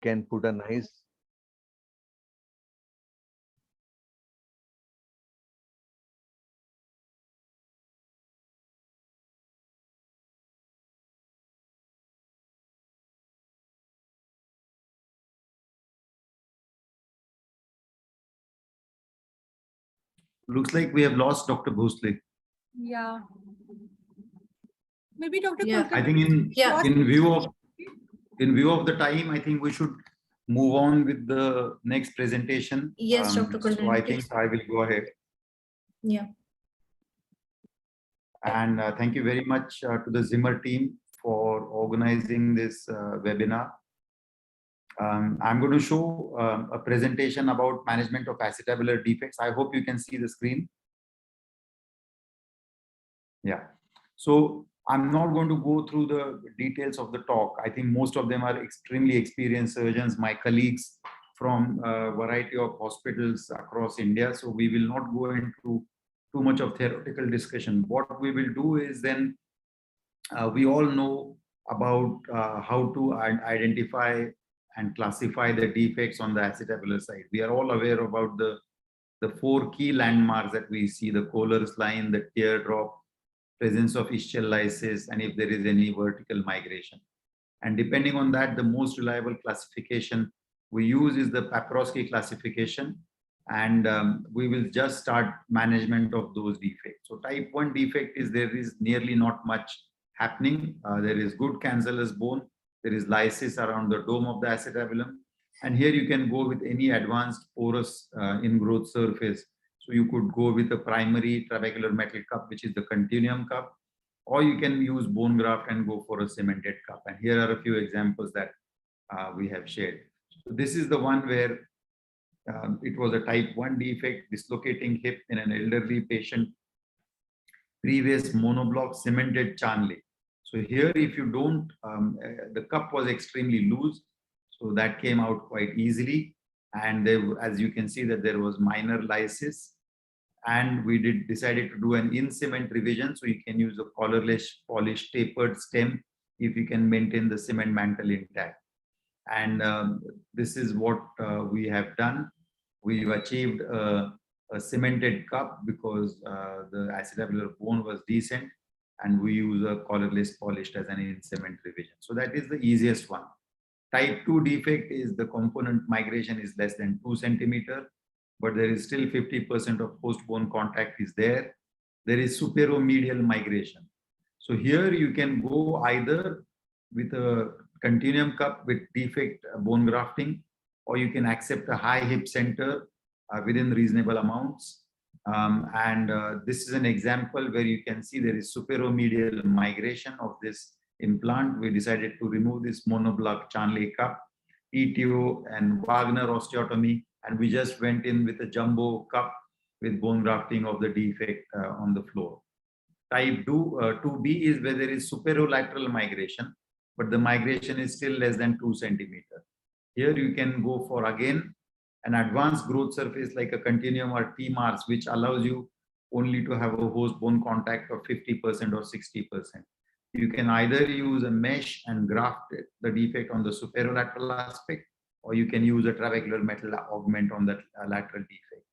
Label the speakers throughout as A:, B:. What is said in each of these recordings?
A: can put a nice
B: Looks like we have lost Dr. Bhosle.
C: Yeah. Maybe Dr.
D: Yeah.
B: I think in view of the time, I think we should move on with the next presentation.
D: Yes, Dr.
B: So I think I will go ahead.
D: Yeah.
B: And thank you very much to the Zimmer team for organizing this webinar. I'm going to show a presentation about management of acetabular defects. I hope you can see the screen. Yeah. So I'm not going to go through the details of the talk. I think most of them are extremely experienced surgeons, my colleagues from a variety of hospitals across India. So we will not go into too much of theoretical discussion. What we will do is then we all know about how to identify and classify the defects on the acetabular side. We are all aware about the four key landmarks that we see: the Kohler's line, the teardrop, presence of ischial lysis, and if there is any vertical migration. And depending on that, the most reliable classification we use is the Paprosky classification. And we will just start management of those defects. So type 1 defect is there is nearly not much happening. There is good cancellous bone. There is lysis around the dome of the acetabulum. And here you can go with any advanced porous ingrowth surface. So you could go with a primary trabecular metal cup, which is the continuum cup, or you can use bone graft and go for a cemented cup. And here are a few examples that we have shared. So this is the one where it was a type 1 defect, dislocating hip in an elderly patient, previous monoblock cemented Chanley. So here, if you don't, the cup was extremely loose, so that came out quite easily. And there, as you can see, that there was minor lysis, and we decided to do an in-cement revision. So you can use a collarless polished tapered stem if you can maintain the cement mantle intact. And this is what we have done. We've achieved a cemented cup because the acetabular bone was decent, and we use a collarless polished as an in-cement revision. So that is the easiest one. Type 2 defect is the component migration is less than 2 centimeter, but there is still 50% of post-bone contact is there. There is superomedial migration. So here you can go either with a continuum cup with defect bone grafting, or you can accept a high hip center within reasonable amounts. This is an example where you can see there is superomedial migration of this implant. We decided to remove this monoblock Chanley cup, ETO and Wagner osteotomy, and we just went in with a jumbo cup with bone grafting of the defect on the floor. Type 2B is where there is superolateral migration, but the migration is still less than 2 centimeter. Here you can go for, again, an advanced growth surface like a continuum or T-Mars, which allows you only to have a host bone contact of 50% or 60%. You can either use a mesh and graft the defect on the superolateral aspect, or you can use a trabecular metal augment on the lateral defect.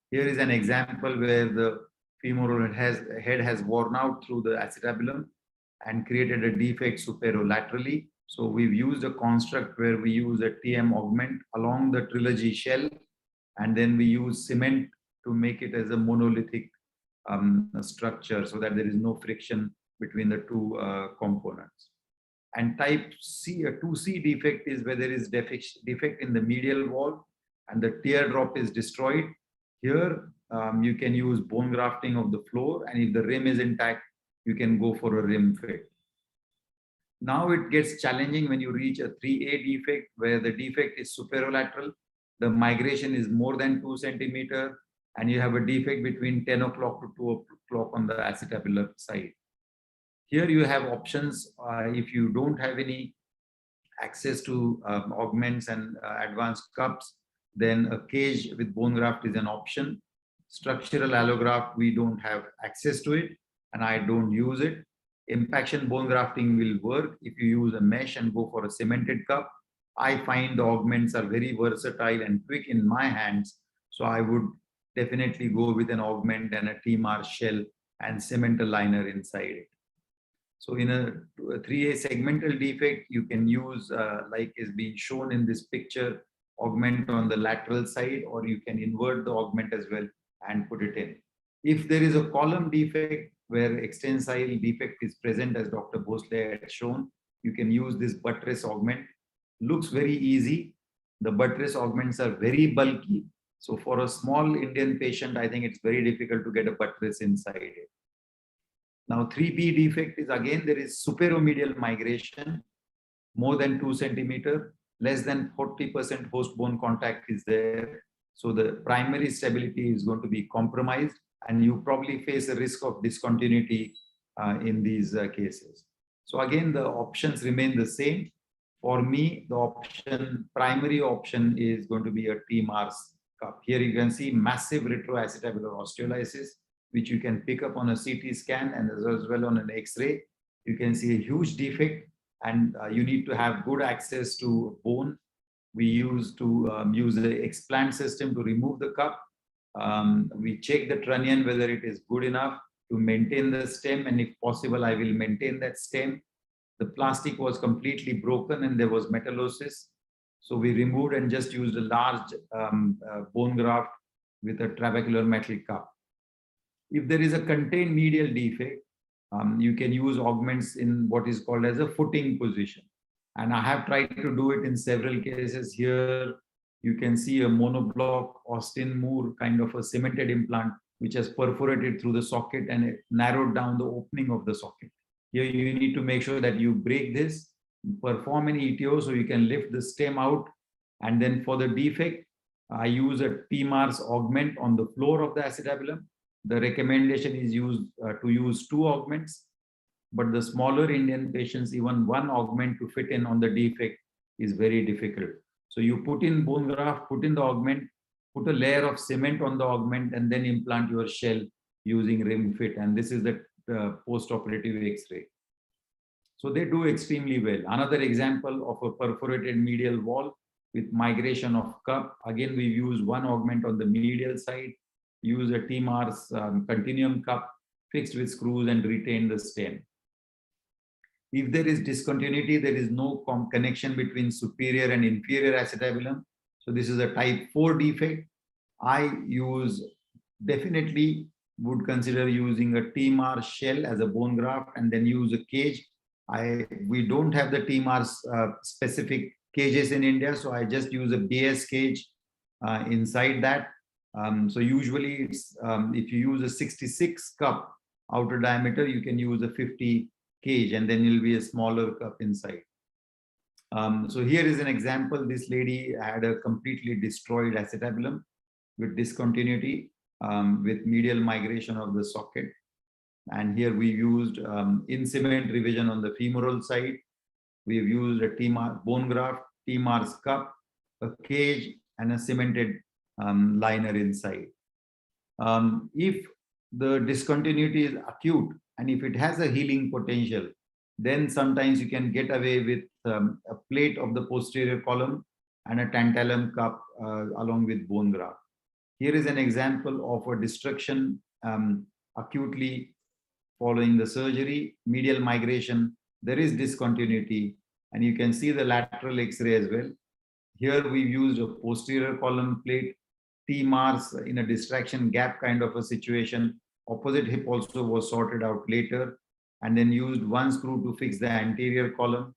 B: Here is an example where the femoral head has worn out through the acetabulum and created a defect superolaterally. So we've used a construct where we use a TM augment along the trilogy shell, and then we use cement to make it as a monolithic structure so that there is no friction between the two components. And type C, a 2C defect is where there is defect in the medial wall and the teardrop is destroyed. Here you can use bone grafting of the floor, and if the rim is intact, you can go for a rim fit. Now it gets challenging when you reach a 3A defect where the defect is superolateral, the migration is more than 2 centimeter, and you have a defect between 10 o'clock to 2 o'clock on the acetabular side. Here you have options. If you don't have any access to augments and advanced cups, then a cage with bone graft is an option. Structural allograft, we don't have access to it, and I don't use it. Impaction bone grafting will work if you use a mesh and go for a cemented cup. I find the augments are very versatile and quick in my hands. So I would definitely go with an augment and a T-Mars shell and cement a liner inside it. So in a 3A segmental defect, you can use, like is being shown in this picture, augment on the lateral side, or you can invert the augment as well and put it in. If there is a column defect where extensile defect is present, as Dr. Bhosle had shown, you can use this buttress augment. Looks very easy. The buttress augments are very bulky. So for a small Indian patient, I think it's very difficult to get a buttress inside it. Now 3B defect is again, there is superomedial migration, more than 2 centimeter, less than 40% host bone contact is there. So the primary stability is going to be compromised and you probably face a risk of discontinuity in these cases. So again, the options remain the same. For me, the primary option is going to be a T-Mars cup. Here you can see massive retroacetabular osteolysis, which you can pick up on a CT scan and as well on an X-ray. You can see a huge defect and you need to have good access to bone. We used to use the explant system to remove the cup. We check the trunnion whether it is good enough to maintain the stem, and if possible, I will maintain that stem. The plastic was completely broken and there was metallosis. So we removed and just used a large bone graft with a trabecular metal cup. If there is a contained medial defect, you can use augments in what is called as a footing position. And I have tried to do it in several cases. Here you can see a monoblock Austin Moore kind of a cemented implant, which has perforated through the socket and it narrowed down the opening of the socket. Here you need to make sure that you break this, perform an ETO so you can lift the stem out. And then for the defect, I use a T-Mars augment on the floor of the acetabulum. The recommendation is to use 2 augments, but the smaller Indian patients, even 1 augment to fit in on the defect is very difficult. So you put in bone graft, put in the augment, put a layer of cement on the augment, and then implant your shell using rim fit. And this is the post-operative X-ray. So they do extremely well. Another example of a perforated medial wall with migration of cup. Again, we use 1 augment on the medial side, use a T-Mars continuum cup fixed with screws and retain the stem. If there is discontinuity, there is no connection between superior and inferior acetabulum. So this is a type 4 defect. I definitely would consider using a T-Mars shell as a bone graft and then use a cage. We don't have the T-Mars specific cages in India, so I just use a BS cage inside that. So usually it's, if you use a 66 cup outer diameter, you can use a 50 cage and then it'll be a smaller cup inside. So here is an example. This lady had a completely destroyed acetabulum with discontinuity, with medial migration of the socket. And here we used in cement revision on the femoral side. We've used a T-Mars bone graft, T-Mars cup, a cage, and a cemented liner inside. If the discontinuity is acute and if it has a healing potential, then sometimes you can get away with a plate of the posterior column and a tantalum cup along with bone graft. Here is an example of a destruction acutely following the surgery, medial migration. There is discontinuity, and you can see the lateral X-ray as well. Here we used a posterior column plate, T-Mars in a distraction gap kind of a situation. Opposite hip also was sorted out later, and then used 1 screw to fix the anterior column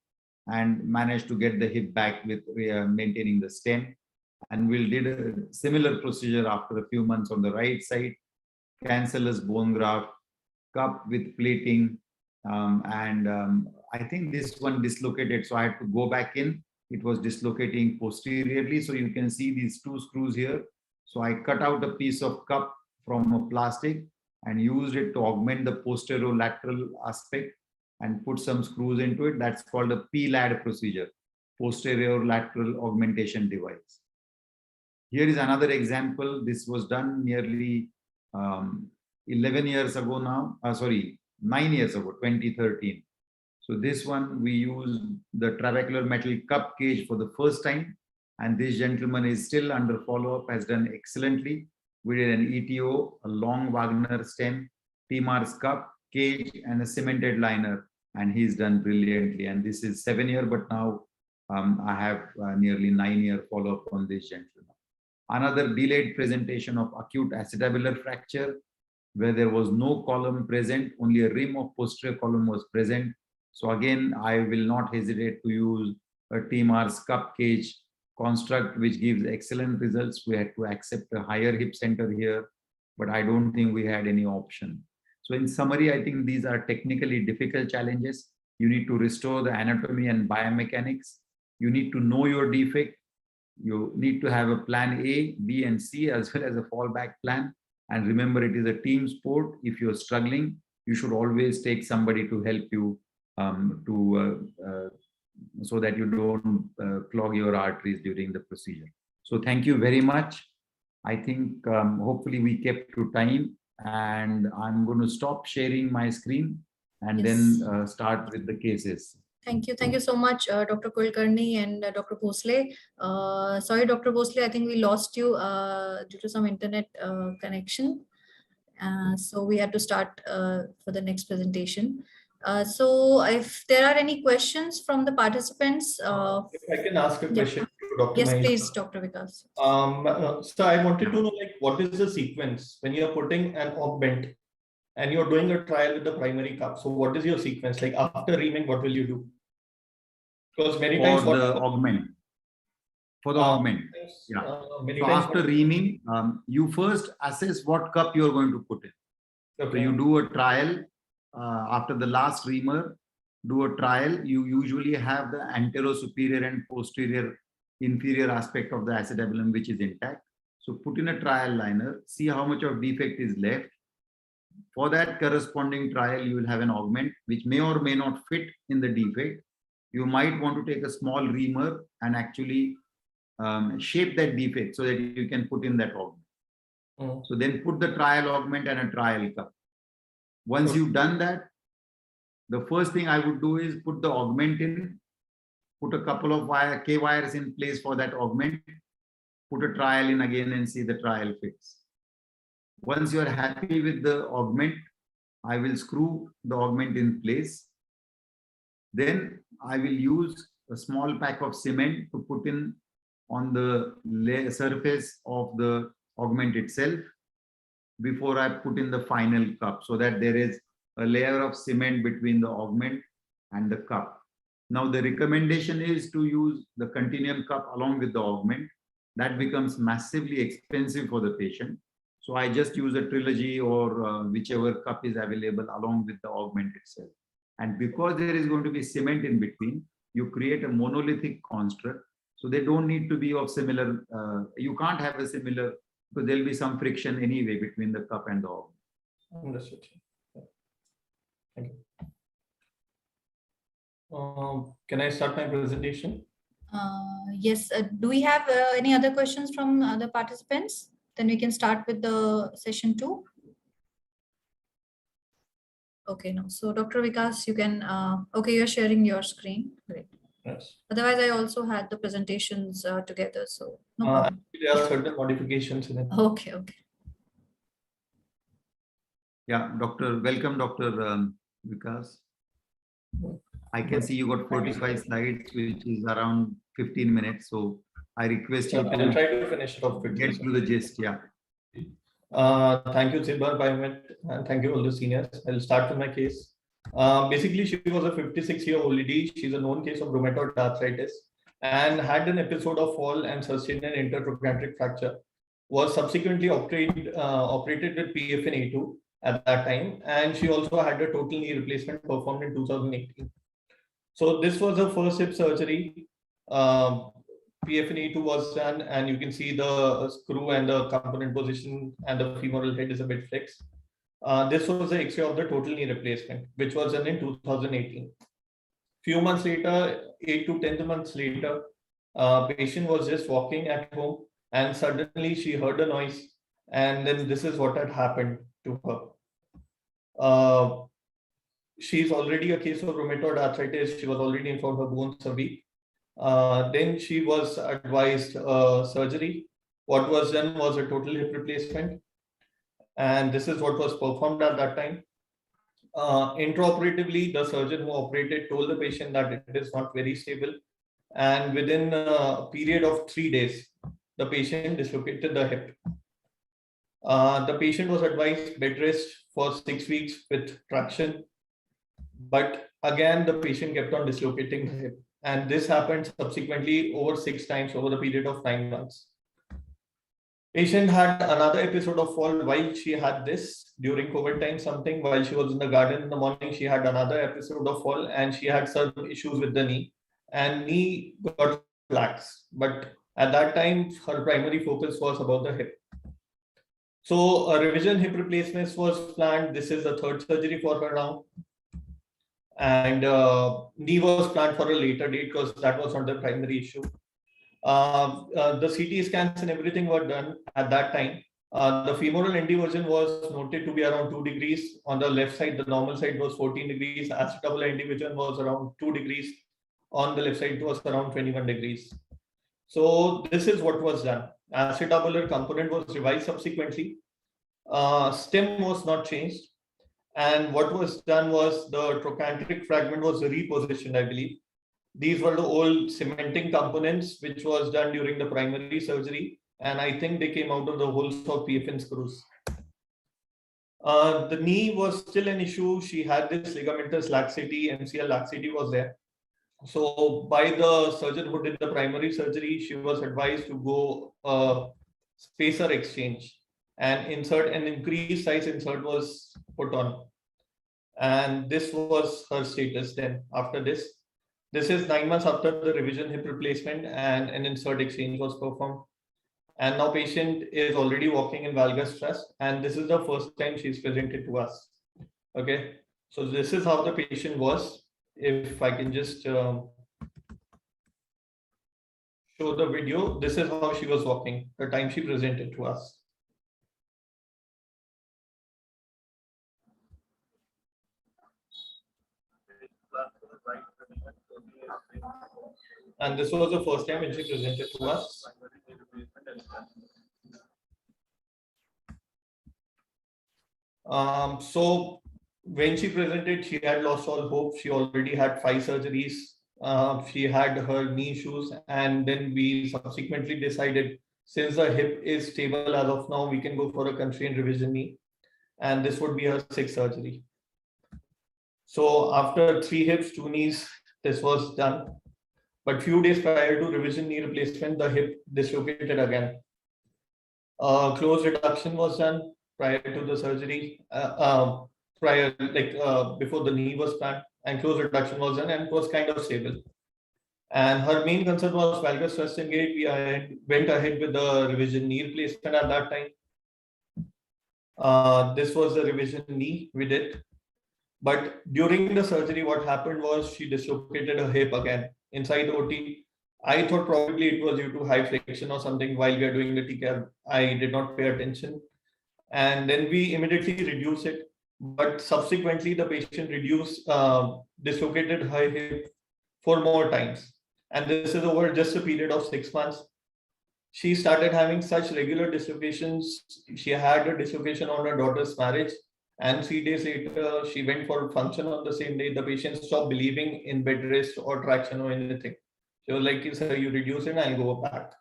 B: and managed to get the hip back with maintaining the stem. And we did a similar procedure after a few months on the right side, cancellous bone graft, cup with plating, I think this one dislocated, so I had to go back in. It was dislocating posteriorly, so you can see these 2 screws here. So I cut out a piece of cup from a plastic and used it to augment the posterolateral aspect and put some screws into it. That's called a PLAD procedure, posterior lateral augmentation device. Here is another example. This was done nearly 11 years ago now, 9 years ago, 2013. So this one, we used the trabecular metal cup cage for the first time. And this gentleman is still under follow-up, has done excellently. We did an ETO, a long Wagner stem, T-Mars cup, cage, and a cemented liner. And he's done brilliantly. And this is 7-year, but now I have nearly 9-year follow-up on this gentleman. Another delayed presentation of acute acetabular fracture, where there was no column present, only a rim of posterior column was present. So again, I will not hesitate to use a T-Mars cup cage construct, which gives excellent results. We had to accept a higher hip center here, but I don't think we had any option. So in summary, I think these are technically difficult challenges. You need to restore the anatomy and biomechanics. You need to know your defect. You need to have a plan A, B, and C, as well as a fallback plan. And remember, it is a team sport. If you're struggling, you should always take somebody to help you so that you don't clog your arteries during the procedure. So thank you very much. I think hopefully we kept to time, and I'm going to stop sharing my screen and then start with the cases.
A: Thank you. Thank you so much, Dr. Kulkarni and Dr. Bhosle. Sorry, Dr. Bhosle, I think we lost you due to some internet connection. So we had to start for the next presentation. So if there are any questions from the participants.
C: If I can ask a question to Dr.
A: Yes,
C: Mahesh.
A: please, Dr. Vikas.
C: So I wanted to know, like, what is the sequence when you're putting an augment and you're doing a trial with the primary cup? So what is your sequence? Like after reaming, what will you do? Because many times
B: for the augment. Yeah. So after reaming, you first assess what cup you're going to put in. Okay. So you do a trial after the last reamer, do a trial. You usually have the anterosuperior and posterior inferior aspect of the acetabulum, which is intact. So put in a trial liner, see how much of defect is left. For that corresponding trial, you will have an augment, which may or may not fit in the defect. You might want to take a small reamer and actually shape that defect so that you can put in that augment. So then put the trial augment and a trial cup. Once you've done that, the first thing I would do is put the augment in, put a couple of K wires in place for that augment, put a trial in again and see the trial fits. Once you are happy with the augment, I will screw the augment in place. Then I will use a small pack of cement to put in on the surface of the augment itself before I put in the final cup, so that there is a layer of cement between the augment and the cup. Now the recommendation is to use the continuum cup along with the augment. That becomes massively expensive for the patient. So I just use a trilogy or whichever cup is available along with the augment itself. And because there is going to be cement in between, you create a monolithic construct. So they don't need to be of similar, you can't have a similar, because there'll be some friction anyway between the cup and the augment.
C: Understood. Thank you. Can I start my presentation?
A: Yes. Do we have any other questions from the participants? Then we can start with the session 2. Okay, no. So Dr. Vikas, you can, okay, you're sharing your screen. Great.
C: Yes.
A: Otherwise, I also had the presentations together, so no problem.
C: There are certain modifications in it.
A: Okay, okay.
B: Yeah, welcome, Dr. Vikas. I can see you got 45 slides, which is around 15 minutes. So I request you
C: I'll try to finish it off quickly.
B: Get to the gist, yeah.
C: Thank you, Zimmer, and thank you all the seniors. I'll start with my case. Basically, she was a 56-year-old lady. She's a known case of rheumatoid arthritis and had an episode of fall and sustained an intertrochanteric fracture. Was subsequently operated with PFN-A2 at that time, and she also had a total knee replacement performed in 2018. So this was her first hip surgery. PFN-A2 was done, and you can see the screw and the component position, and the femoral head is a bit flexed. This was the X-ray of the total knee replacement, which was done in 2018. Few months later, 8 to 10 months later, patient was just walking at home, and suddenly she heard a noise, and then this is what had happened to her. she's already a case of rheumatoid arthritis. She was already informed her bones are weak. Then she was advised surgery. What was done was a total hip replacement, and this is what was performed at that time. Intraoperatively, the surgeon who operated told the patient that it is not very stable, and within a period of 3 days, the patient dislocated the hip. The patient was advised bed rest for 6 weeks with traction, but again, the patient kept on dislocating the hip. And this happened subsequently over 6 times over the period of 9 months. Patient had another episode of fall while she had this during COVID time, something while she was in the garden in the morning, she had another episode of fall and she had some issues with the knee and knee got flax. But at that time, her primary focus was about the hip. So a revision hip replacement was planned. This is the third surgery for her now. And knee was planned for a later date because that was not the primary issue. The CT scans and everything were done at that time. The femoral inversion was noted to be around 2 degrees. On the left side, the normal side was 14 degrees. Acetabular inversion was around 2 degrees. On the left side, it was around 21 degrees. So this is what was done. Acetabular component was revised subsequently. Stem was not changed. And what was done was the trochanteric fragment was repositioned, I believe. These were the old cementing components, which was done during the primary surgery. And I think they came out of the holes of PFN screws. The knee was still an issue. She had this ligamentous laxity, MCL laxity was there. So by the surgeon who did the primary surgery, she was advised to go spacer exchange and insert an increased size insert was put on. And this was her status then after this. This is 9 months after the revision hip replacement and an insert exchange was performed. And now patient is already walking in valgus thrust and this is the first time she's presented to us. Okay, so this is how the patient was. If I can just show the video, this is how she was walking the time she presented to us. And this was the first time when she presented to us. So when she presented, she had lost all hope. She already had 5 surgeries. She had her knee issues, and then we subsequently decided, since the hip is stable as of now, we can go for a constrained revision knee, and this would be her 6th surgery. So after 3 hips, 2 knees, this was done. But few days prior to revision knee replacement, the hip dislocated again. Close reduction was done prior to the surgery, before the knee was planned, and close reduction was done, and it was kind of stable. And her main concern was valgus thrust and gait. We went ahead with the revision knee replacement at that time. This was the revision knee we did. But during the surgery, what happened was she dislocated her hip again inside the OT. I thought probably it was due to high flexion or something while we are doing the TCAR. I did not pay attention. And then we immediately reduced it. But subsequently, the patient dislocated her hip 4 more times. And this is over just a period of 6 months. She started having such regular dislocations. She had a dislocation on her daughter's marriage. And 3 days later, she went for function on the same day. The patient stopped believing in bed rest or traction or anything. She was like, sir, you reduce it, I'll go back.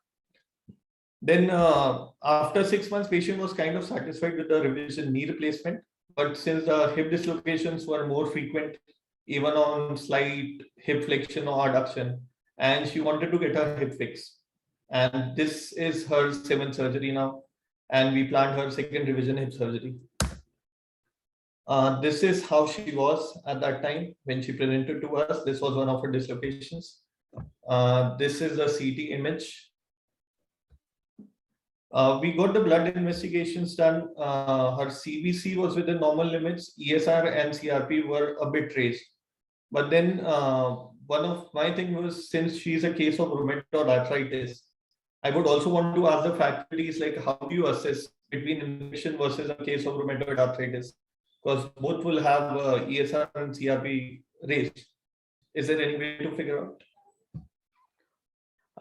C: Then after 6 months, patient was kind of satisfied with the revision knee replacement. But since the hip dislocations were more frequent, even on slight hip flexion or adduction, and she wanted to get her hip fixed. And this is her 7th surgery now. And we planned her 2nd revision hip surgery. This is how she was at that time when she presented to us. This was one of her dislocations. This is a CT image. We got the blood investigations done. Her CBC was within normal limits. ESR and CRP were a bit raised. But then one of my thing was, since she's a case of rheumatoid arthritis, I would also want to ask the faculties, like, how do you assess between infection versus a case of rheumatoid arthritis? because both will have ESR and CRP raised. Is there any way to figure out?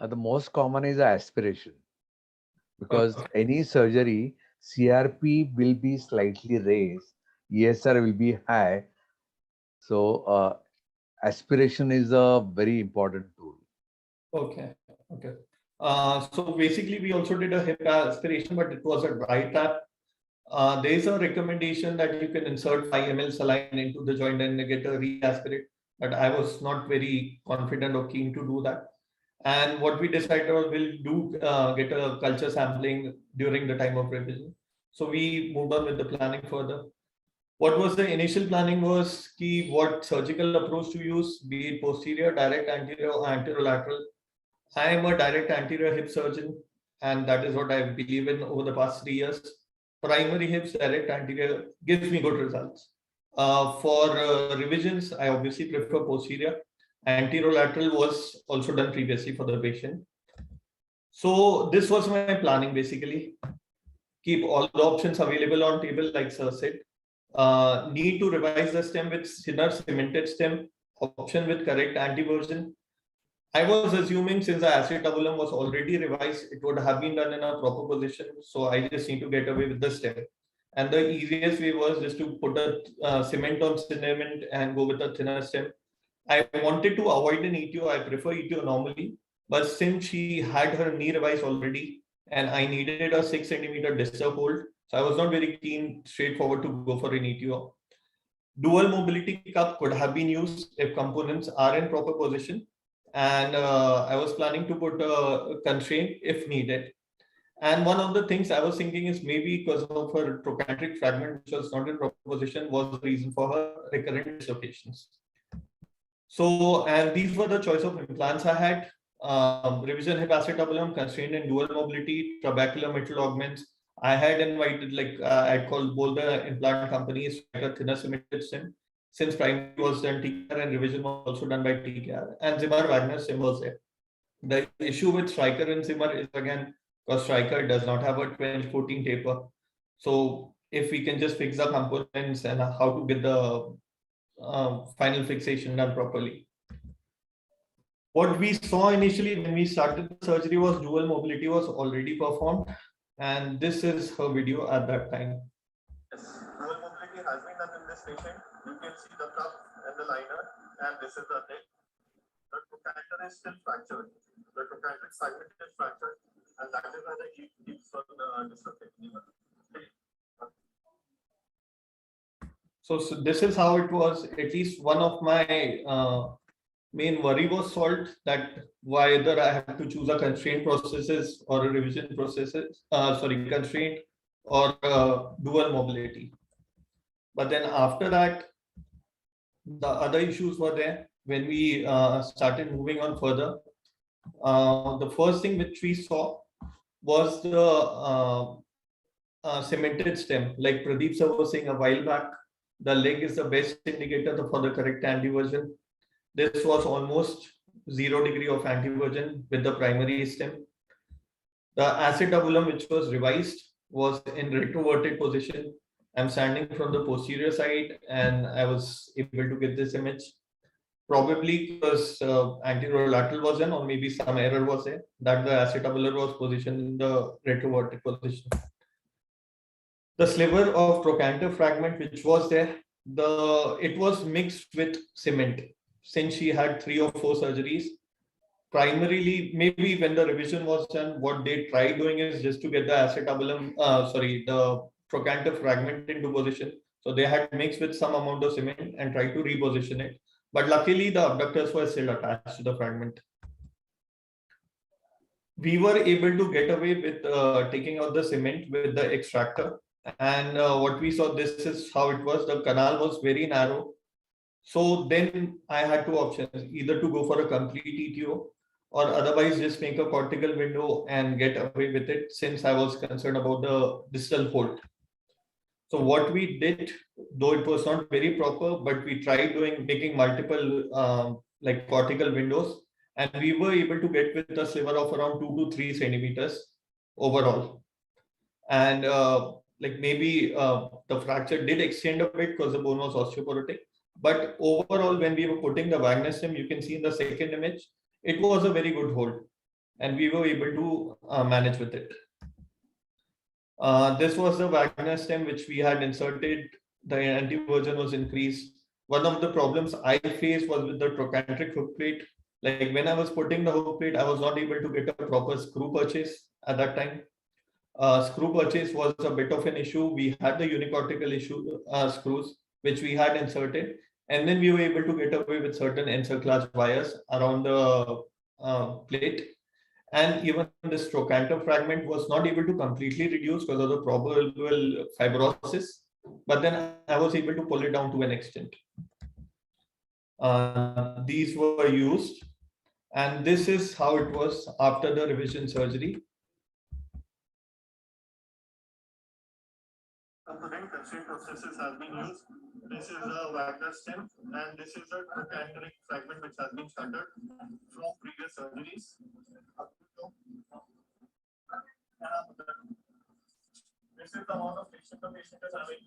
D: The most common is aspiration, because any surgery, CRP will be slightly raised, ESR will be high. So aspiration is a very important tool.
C: Okay. Okay. So basically, we also did a hip aspiration, but it was a dry tap. There is a recommendation that you can insert 5 ml saline into the joint and get a re-aspirate, but I was not very confident or keen to do that. And what we decided was we'll get a culture sampling during the time of revision. So we moved on with the planning further. What was the initial planning was key what surgical approach to use, be it posterior, direct, anterior, or anterolateral. I am a direct anterior hip surgeon, and that is what I believe in over the past 3 years. Primary hips, direct anterior gives me good results. For revisions, I obviously prefer posterior. Anterolateral was also done previously for the patient. So this was my planning basically. Keep all the options available on table, like Sir said. Need to revise the stem with thinner cemented stem, option with correct antiversion. I was assuming since the acetabulum was already revised, it would have been done in a proper position. So I just need to get away with the stem. And the easiest way was just to put a cement on cement and go with a thinner stem. I wanted to avoid an ETO. I prefer ETO normally. But since she had her knee revised already and I needed a 6 centimeter distal hold, so I was not very keen, straightforward to go for an ETO. Dual mobility cup could have been used if components are in proper position. And I was planning to put a constraint if needed. And one of the things I was thinking is maybe because of her trochanteric fragment, which was not in proper position, was the reason for her recurrent dislocations. So, and these were the choice of implants I had. Revision hip acetabulum, constrained in dual mobility, trabecular metal augments. I had invited, like I called both the implant companies to get a thinner cemented stem, since primary was done TKR and revision was also done by TKR, and Zimmer Wagner stem was there. The issue with Stryker and Zimmer is again because Stryker does not have a 12-14 taper. So if we can just fix the components and how to get the final fixation done properly. What we saw initially when we started the surgery was dual mobility was already performed, and this is her video at that time.
E: Yes, dual mobility has been done in this patient. You can see the cuff and the liner, and this is the neck. The trochanter is still fractured. The trochanteric fragment is fractured, and that is why the keeps on dislocating.
C: So this is how it was. At least one of my main worry was solved, that whether I have to choose a constraint processes or a revision processes, constraint or dual mobility. But then after that, the other issues were there when we started moving on further. The first thing which we saw was the cemented stem. Like Pradeep sir was saying a while back, the leg is the best indicator for the correct antiversion. This was almost 0 degree of antiversion with the primary stem. The acetabulum, which was revised, was in retroverted position. I'm standing from the posterior side and I was able to get this image. Probably because anterolateral was in, or maybe some error was there, that the acetabular was positioned in the retroverted position. The sliver of trochanter fragment which was there, it was mixed with cement. Since she had 3 or 4 surgeries, primarily maybe when the revision was done, what they tried doing is just to get the acetabulum, the trochanter fragment into position. So they had mixed with some amount of cement and tried to reposition it. But luckily the abductors were still attached to the fragment. We were able to get away with taking out the cement with the extractor. And what we saw, this is how it was. The canal was very narrow. So then I had 2 options, either to go for a complete ETO or otherwise just make a cortical window and get away with it, since I was concerned about the distal hold. So what we did, though it was not very proper, but we tried making multiple like cortical windows, and we were able to get with a sliver of around 2 to 3 centimeters overall. And like maybe the fracture did extend a bit because the bone was osteoporotic. But overall, when we were putting the Wagner stem, you can see in the second image, it was a very good hold, and we were able to manage with it. This was the Wagner stem which we had inserted. The anti-version was increased. One of the problems I faced was with the trochanteric hook plate. Like when I was putting the hook plate, I was not able to get a proper screw purchase at that time. Screw purchase was a bit of an issue. We had the unicortical screws, which we had inserted, and then we were able to get away with certain encirclage wires around the plate. And even this trochanter fragment was not able to completely reduce because of the probable fibrosis, but then I was able to pull it down to an extent. These were used, and this is how it was after the revision surgery.
E: Component constraint processes have been used. This is a Wagner stem, and this is a trochanteric fragment which has been shattered from previous surgeries. This is the amount of flexion the patient is having.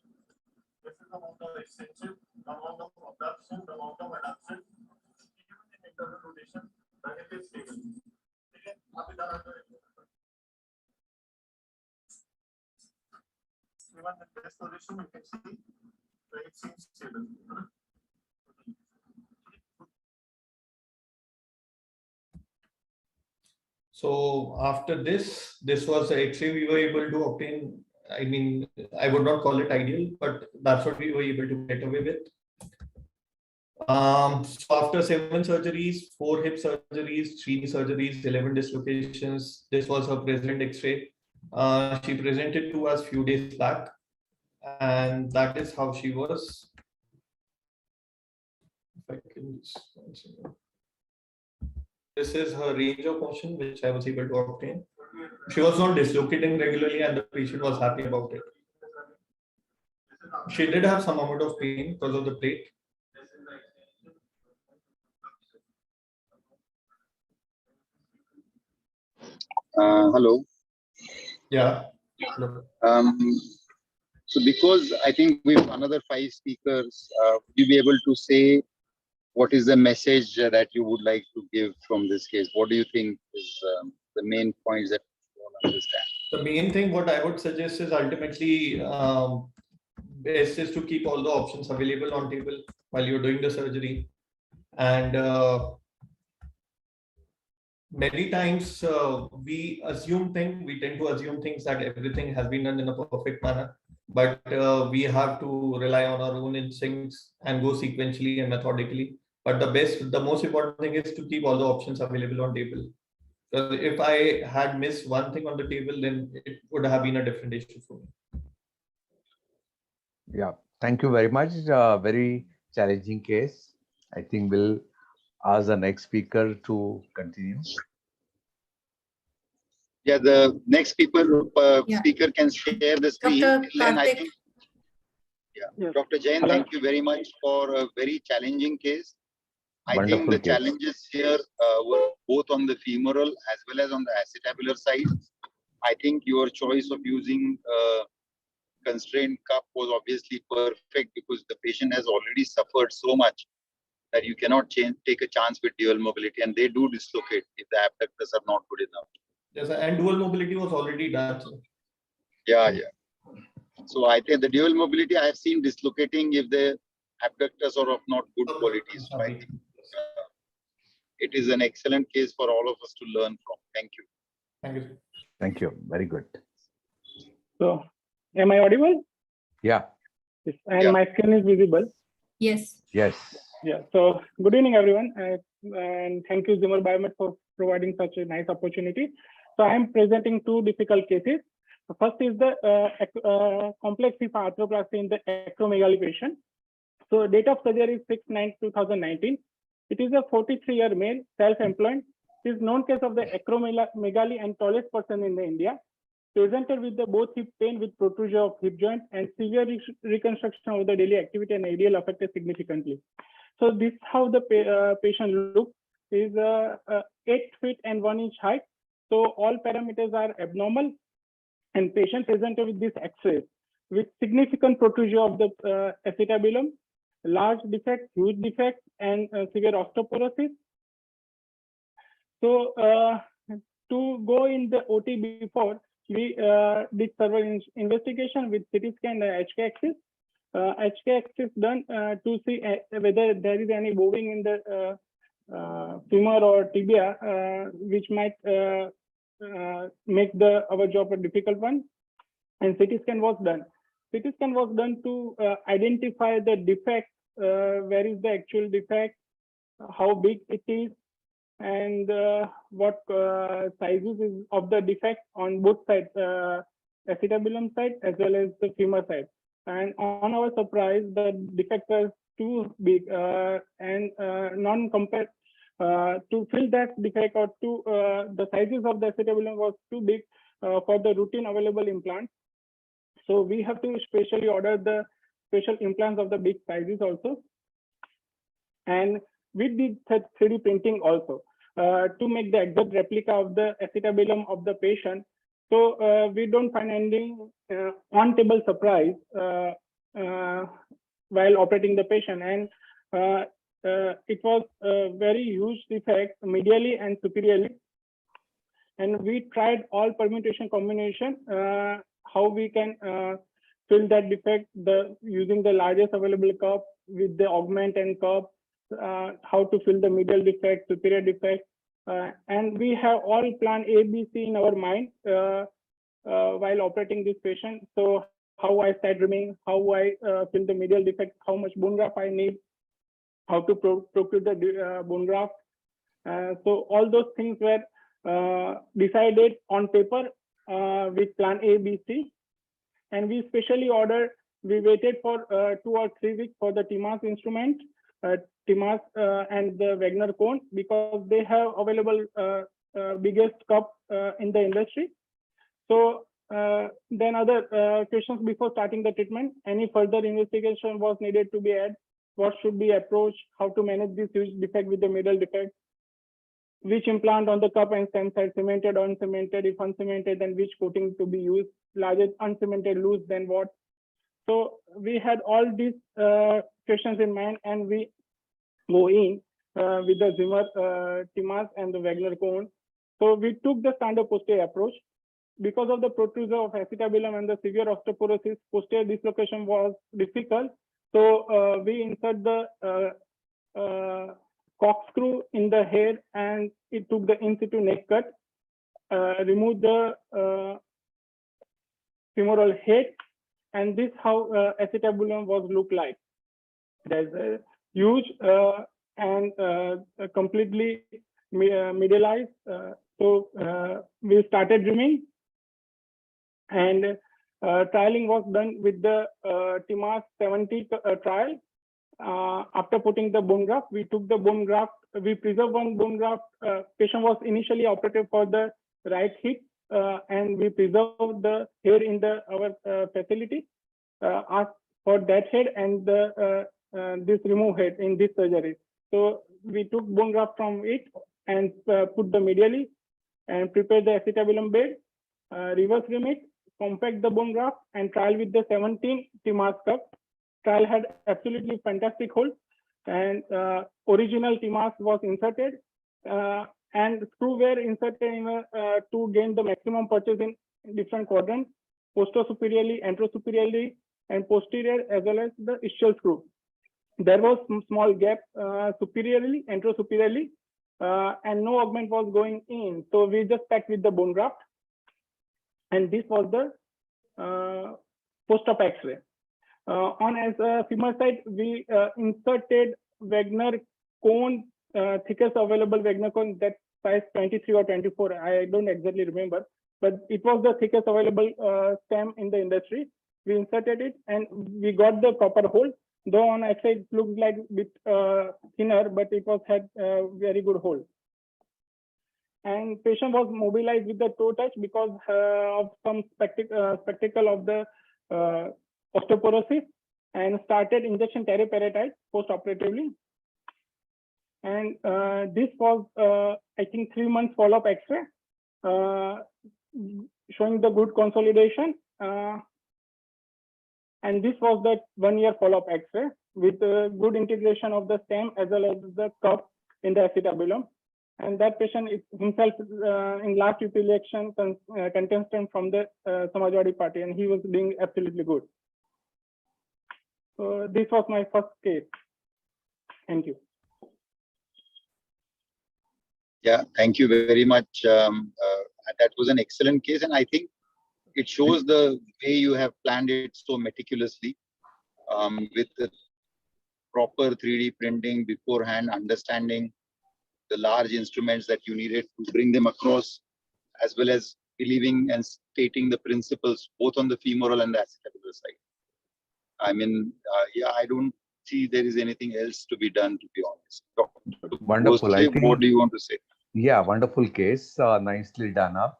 E: This is the amount of extension, the amount of abduction, the amount of adduction, even in internal rotation, that it is stable. Okay, even in this position, you can see that it seems stable.
C: So after this was the X-ray we were able to obtain. I mean, I would not call it ideal, but that's what we were able to get away with. So after 7 surgeries, 4 hip surgeries, 3 surgeries, 11 dislocations, this was her present X-ray. She presented to us few days back, and that is how she was. If I can just, this is her range of motion, which I was able to obtain. She was not dislocating regularly, and the patient was happy about it. She did have some amount of pain because of the plate.
F: Hello.
C: Yeah.
F: So because I think we have another 5 speakers, would you be able to say what is the message that you would like to give from this case? What do you think is the main points that you want to understand?
C: The main thing what I would suggest is ultimately best is to keep all the options available on table while you're doing the surgery. And many times we tend to assume things that everything has been done in a perfect manner, but we have to rely on our own instincts and go sequentially and methodically. But the most important thing is to keep all the options available on table. Because if I had missed one thing on the table, then it would have been a different issue for me.
D: Yeah, thank you very much. Very challenging case. I think we'll ask the next speaker to continue.
F: Yeah, the next speaker can share the screen.
A: Dr.
F: Then I
A: Karthik.
F: think,
G: Yes.
F: Dr. Jain,
G: Hello.
F: thank you very much for a very challenging case. I think
D: Wonderful
F: the
D: case.
F: challenges here were both on the femoral as well as on the acetabular side. I think your choice of using constrained cup was obviously perfect because the patient has already suffered so much that you cannot take a chance with dual mobility, and they do dislocate if the abductors are not good enough.
C: Yes, and dual mobility was already done. So.
F: Yeah. So I think the dual mobility I have seen dislocating if the abductors are of not good quality. So I think it is an excellent case for all of us to learn from. Thank you.
C: Thank you.
D: Thank you. Very good.
G: So, am I audible?
D: Yeah.
G: Yes. And
F: Yeah.
G: my screen is visible.
A: Yes.
D: Yes.
G: Yeah. So, good evening, everyone, and thank you, Zimmer Biomed, for providing such a nice opportunity. So, I am presenting 2 difficult cases. The first is the complex hip arthroplasty in the acromegaly patient. So, date of surgery is 6/9/2019. It is a 43-year male, self-employed. It is known case of the acromegaly and tallest person in India. Presented with the both hip pain with protrusion of hip joint and severe reconstruction of the daily activity and ADL affected significantly. So this is how the patient looks. He is 8 feet and 1 inch height. So all parameters are abnormal, and patient presented with this X-ray. with significant protrusion of the acetabulum, large defects, huge defects, and severe osteoporosis. So to go in the OT before, we did several investigation with CT scan and HK axis. HK axis done to see whether there is any bowing in the femur or tibia, which might make our job a difficult one. And CT scan was done. CT scan was done to identify the defect, where is the actual defect, how big it is, and what sizes is of the defect on both sides, acetabulum side as well as the femur side. And on our surprise, the defect was too big and non-compared to fill that defect, or to the sizes of the acetabulum was too big for the routine available implants. So we have to specially order the special implants of the big sizes also. And we did 3D printing also to make the exact replica of the acetabulum of the patient. So we don't find any on-table surprise while operating the patient. And it was a very huge defect medially and superiorly. And we tried all permutation combination, how we can fill that defect, using the largest available cup with the augment and cup, how to fill the medial defect, superior defect. And we have all plan A, B, C in our mind while operating this patient. So how I start trimming, how I fill the medial defect, how much bone graft I need, how to procure the bone graft. So all those things were decided on paper with plan A, B, C. And we specially ordered, we waited for 2 or 3 weeks for the TMAS instrument, TMAS and the Wagner cone, because they have available biggest cup in the industry. So then other questions before starting the treatment, any further investigation was needed to be added, what should be approached, how to manage this huge defect with the middle defect, which implant on the cup and stem side, cemented or uncemented, if uncemented, then which coating to be used, larger uncemented loose, then what. So we had all these questions in mind, and we go in with the Zimmer TMAS and the Wagner cone. So we took the standard posterior approach. Because of the protrusion of acetabulum and the severe osteoporosis, posterior dislocation was difficult. So we insert the corkscrew in the head, and it took the in situ neck cut, remove the femoral head, and this how acetabulum was look like. There's a huge and completely medialized. So we started trimming, and trialing was done with the TMAS 70 trial. After putting the bone graft, we took the bone graft, we preserved one bone graft. Patient was initially operated for the right hip, and we preserved the hair in our facility for that head and this remove head in this surgery. So we took bone graft from it and put the medially and prepare the acetabulum bed, reverse remit, compact the bone graft, and trial with the 17 TMAS cup. Trial had absolutely fantastic hold, and original TMAS was inserted, and screw were inserted in to gain the maximum purchase in different quadrants, posteriorly, anterosuperiorly, and posterior, as well as the ischial screw. There was some small gap superiorly, anterosuperiorly, and no augment was going in. So we just packed with the bone graft, and this was the post-op X-ray. On as a femur side, we inserted Wagner cone, thickest available Wagner cone, that size 23 or 24. I don't exactly remember, but it was the thickest available stem in the industry. We inserted it, and we got the proper hole. Though on X-ray it looked like a bit thinner, but it was had very good hole. And patient was mobilized with the toe touch because of some spectacle of the osteoporosis, and started injection teriparatide post-operatively. And this was, I think, 3 months follow-up X-ray, showing the good consolidation. And this was the 1-year follow-up X-ray with good integration of the stem as well as the cup in the acetabulum. And that patient is himself in last UP election contestant from the Samajwadi Party, and he was doing absolutely good. So this was my first case. Thank you.
F: Yeah, thank you very much. That was an excellent case, and I think it shows the way you have planned it so meticulously, with the proper 3D printing beforehand, understanding the large instruments that you needed to bring them across, as well as believing and stating the principles both on the femoral and the acetabular side. I mean, yeah, I don't see there is anything else to be done, to be honest. Dr.
D: Wonderful.
F: Bhosle,
D: I think,
F: what do you want to say?
D: Yeah, wonderful case. Nicely done up.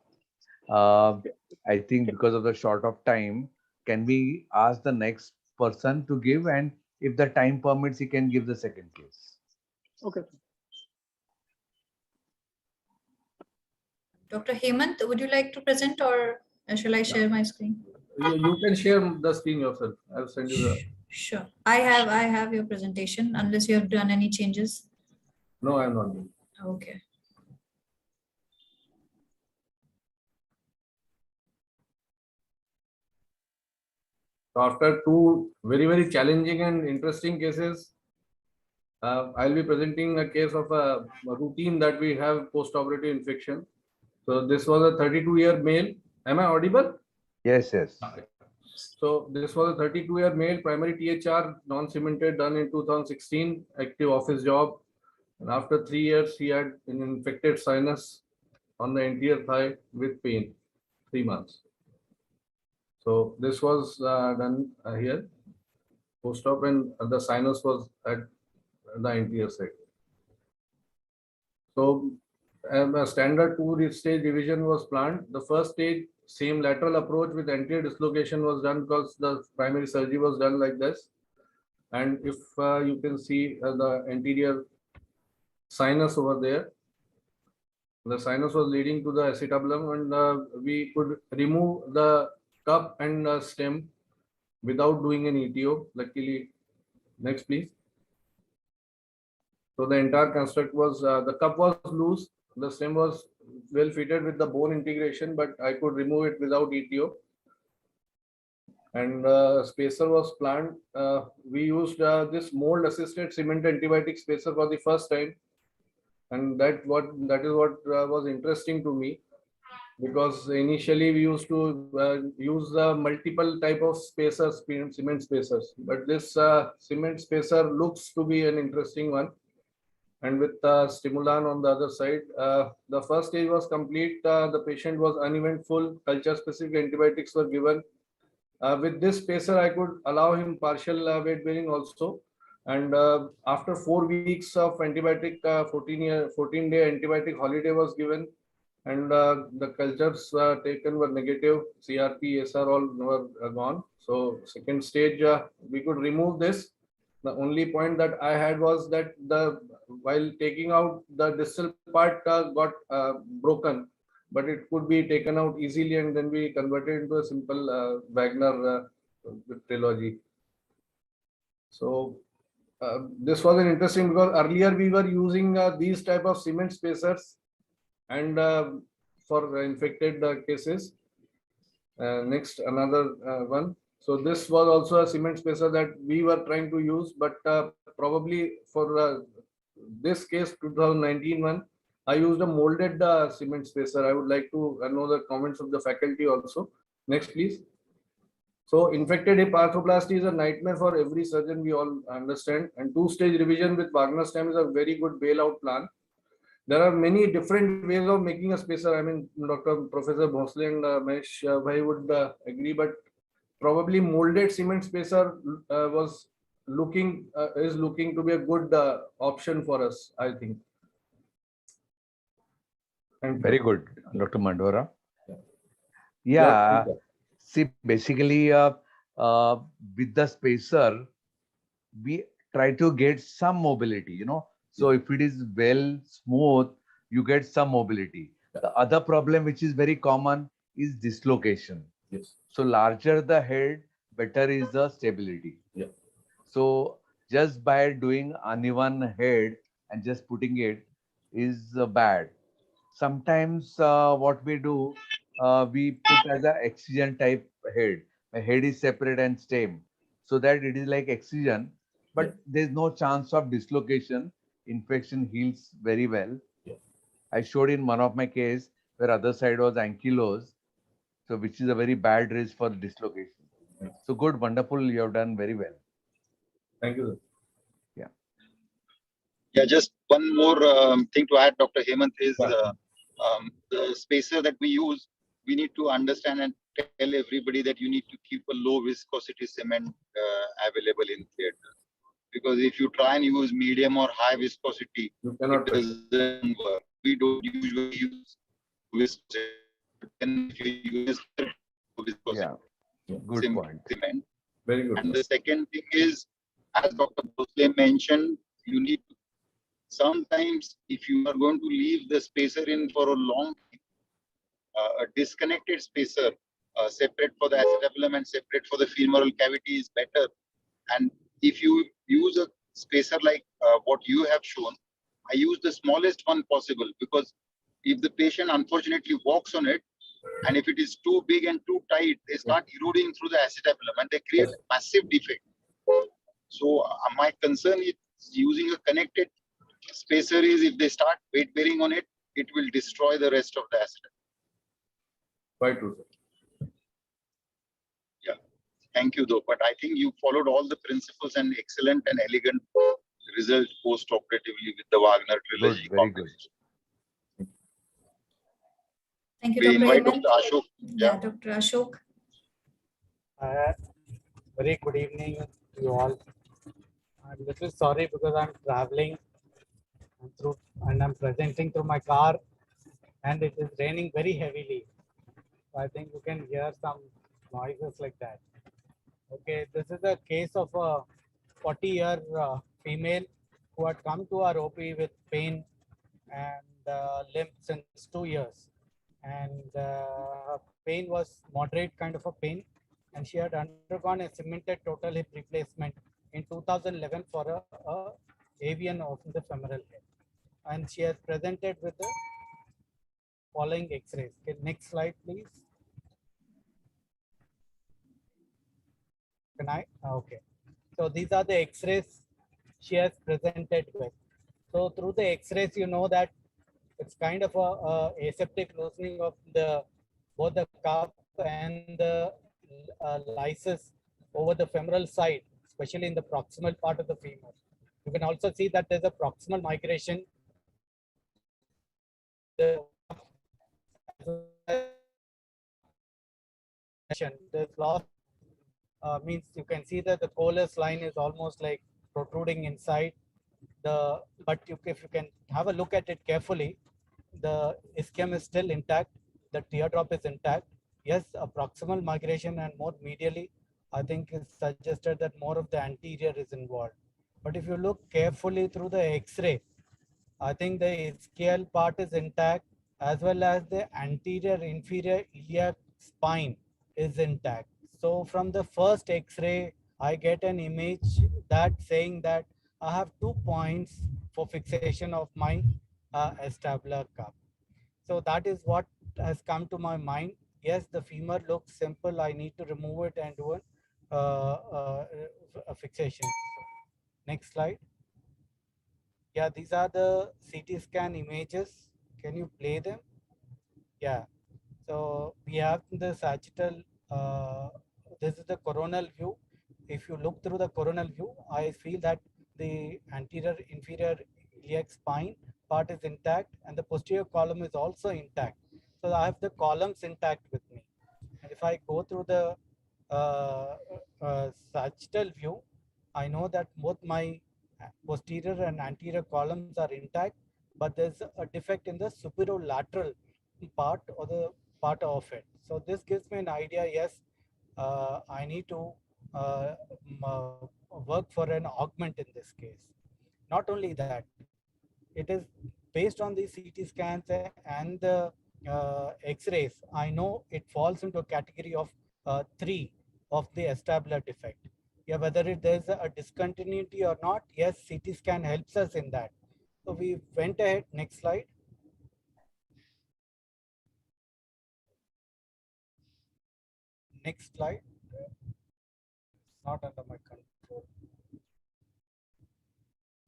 D: I think because of the short of time, can we ask the next person to give, and if the time permits, he can give the second case.
G: Okay.
A: Dr. Hemant, would you like to present, or shall I share my screen?
H: You can share the screen yourself. I'll send you the.
A: Sure. I have your presentation, unless you have done any changes.
H: No, I'm not.
A: Okay.
H: So after two very challenging and interesting cases, I'll be presenting a case of a routine that we have post-operative infection. So this was a 32-year male. Am I audible?
D: Yes, yes.
H: So this was a 32-year male, primary THR, non-cemented, done in 2016, active office job. And after 3 years, he had an infected sinus on the anterior thigh with pain, 3 months. So this was done here, post-op, and the sinus was at the anterior side. So a standard 2-stage revision was planned. The first stage, same lateral approach with anterior dislocation was done because the primary surgery was done like this. And if you can see the anterior sinus over there, the sinus was leading to the acetabulum, and we could remove the cup and stem without doing an ETO. Luckily, next please. So the entire construct was, the cup was loose, the stem was well fitted with the bone integration, but I could remove it without ETO. And spacer was planned. We used this mold assisted cement antibiotic spacer for the first time. And that is what was interesting to me, because initially we used to use multiple type of spacers, cement spacers, but this cement spacer looks to be an interesting one. And with stimulant on the other side, the first stage was complete. The patient was uneventful. Culture specific antibiotics were given. With this spacer, I could allow him partial weight bearing also. And after 4 weeks of antibiotic, 14-day antibiotic holiday was given, and the cultures taken were negative. CRP, SR all were gone. So second stage, we could remove this. The only point that I had was that while taking out, the distal part got broken, but it could be taken out easily, and then we converted into a simple Wagner trilogy. So this was an interesting, because earlier we were using these type of cement spacers and for infected cases. Next, another one. So this was also a cement spacer that we were trying to use, but probably for this case 2019 one, I used a molded cement spacer. I would like to know the comments of the faculty also. Next, please. So infected hip arthroplasty is a nightmare for every surgeon, we all understand. And 2-stage revision with Wagner stem is a very good bailout plan. There are many different ways of making a spacer. I mean, Professor Bhosle and Mahesh Bhai would agree, but probably molded cement spacer is looking to be a good option for us, I think.
D: Very good, Dr. Mandora. Yeah. See, basically, with the spacer, we try to get some mobility, So if it is well smooth, you get some mobility. The other problem, which is very common, is dislocation.
H: Yes.
D: So larger the head, better is the stability.
H: Yeah.
D: So just by doing uneven head and just putting it is bad. Sometimes what we do, we put as a excision type head. The head is separate and stem, so that it is like excision,
H: Yeah.
D: but there's no chance of dislocation. Infection heals very well.
H: Yeah.
D: I showed in one of my case where other side was ankylose, so which is a very bad risk for dislocation. So good, wonderful, you have done very well.
H: Thank you, sir.
D: Yeah.
F: Yeah, just one more thing to add, Dr. Hemant, is
H: Yeah.
F: the spacer that we use, we need to understand and tell everybody that you need to keep a low viscosity cement available in theater. Because if you try and use medium or high viscosity,
H: You cannot
F: it doesn't work. We don't usually use viscosity. Then if you use viscosity
D: Yeah. Good point.
F: cement.
H: Very good.
F: And the second thing is, as Dr. Bhosle mentioned, you need to, sometimes if you are going to leave the spacer in for a long time, a disconnected spacer, separate for the acetabulum and separate for the femoral cavity is better. And if you use a spacer like what you have shown, I use the smallest one possible, because if the patient unfortunately walks on it, and if it is too big and too tight, they start eroding through the acetabulum and they create massive defect. So my concern is using a connected spacer is if they start weight bearing on it, it will destroy the rest of the acetabulum.
H: Quite true, sir.
F: Yeah, thank you though. But I think you followed all the principles and excellent and elegant result post-operatively with the Wagner
D: Good,
F: trilogy.
D: very good.
A: Thank you,
F: We
A: Dr.
F: invite
A: Hemant.
F: Dr. Ashok.
A: Yeah, Dr. Ashok.
I: Very good evening to you all. I'm a little sorry because I'm traveling and I'm presenting through my car, and it is raining very heavily. So I think you can hear some noises like that. Okay, this is a case of a 40-year female who had come to our OP with pain and limp since 2 years. And her pain was moderate kind of a pain, and she had undergone a cemented total hip replacement in 2011 for a avian of the femoral head. And she has presented with the following x-rays. Okay, next slide, please. Can I? Okay. So these are the x-rays she has presented with. So through the x-rays, you know that it's kind of a aseptic loosening of the both the cup and the lysis over the femoral side, especially in the proximal part of the femur. You can also see that there's a proximal migration. There's loss means you can see that the colus line is almost like protruding inside the, but if you can have a look at it carefully, the ischium is still intact, the teardrop is intact. Yes, a proximal migration and more medially, I think is suggested that more of the anterior is involved. But if you look carefully through the X-ray, I think the ischial part is intact, as well as the anterior inferior iliac spine is intact. So from the first X-ray, I get an image that saying that I have 2 points for fixation of my acetabular cup. So that is what has come to my mind. Yes, the femur looks simple. I need to remove it and do a fixation. Next slide. Yeah, these are the CT scan images. Can you play them? Yeah. So we have the sagittal. This is the coronal view. If you look through the coronal view, I feel that the anterior inferior iliac spine part is intact and the posterior column is also intact. So I have the columns intact with me. And if I go through the sagittal view, I know that both my posterior and anterior columns are intact, but there's a defect in the superolateral part or the part of it. So this gives me an idea. Yes, I need to work for an augment in this case. Not only that, it is based on the CT scans and the X-rays. I know it falls into a category of 3 of the acetabular defect. Yeah, whether there's a discontinuity or not, yes, CT scan helps us in that. So we went ahead. Next slide. Next slide. It's not under my control.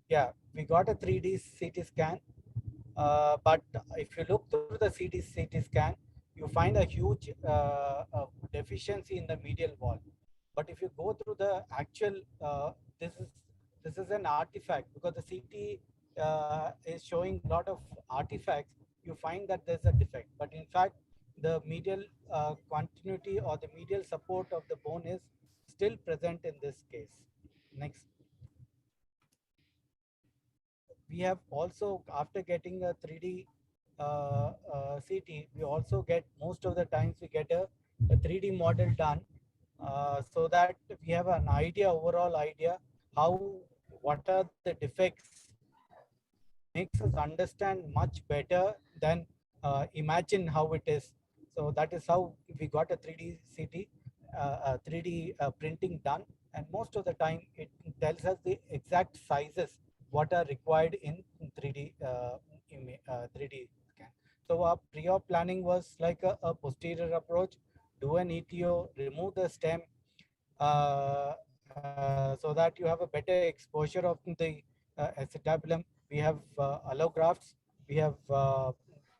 I: Yeah, we got a 3D CT scan. But if you look through the CT scan, you find a huge deficiency in the medial wall. But if you go through the actual, this is this is an artifact, because the CT is showing a lot of artifacts. You find that there's a defect, but in fact, the medial continuity or the medial support of the bone is still present in this case. Next. We have also, after getting a 3D CT, we also get, most of the times we get a 3D model done, so that we have an idea, overall idea, how, what are the defects, makes us understand much better than imagine how it is. So that is how we got a 3D CT, 3D printing done, and most of the time it tells us the exact sizes what are required in 3D 3D scan. So our pre-op planning was like a posterior approach, do an ETO, remove the stem, so that you have a better exposure of the acetabulum. We have allografts, we have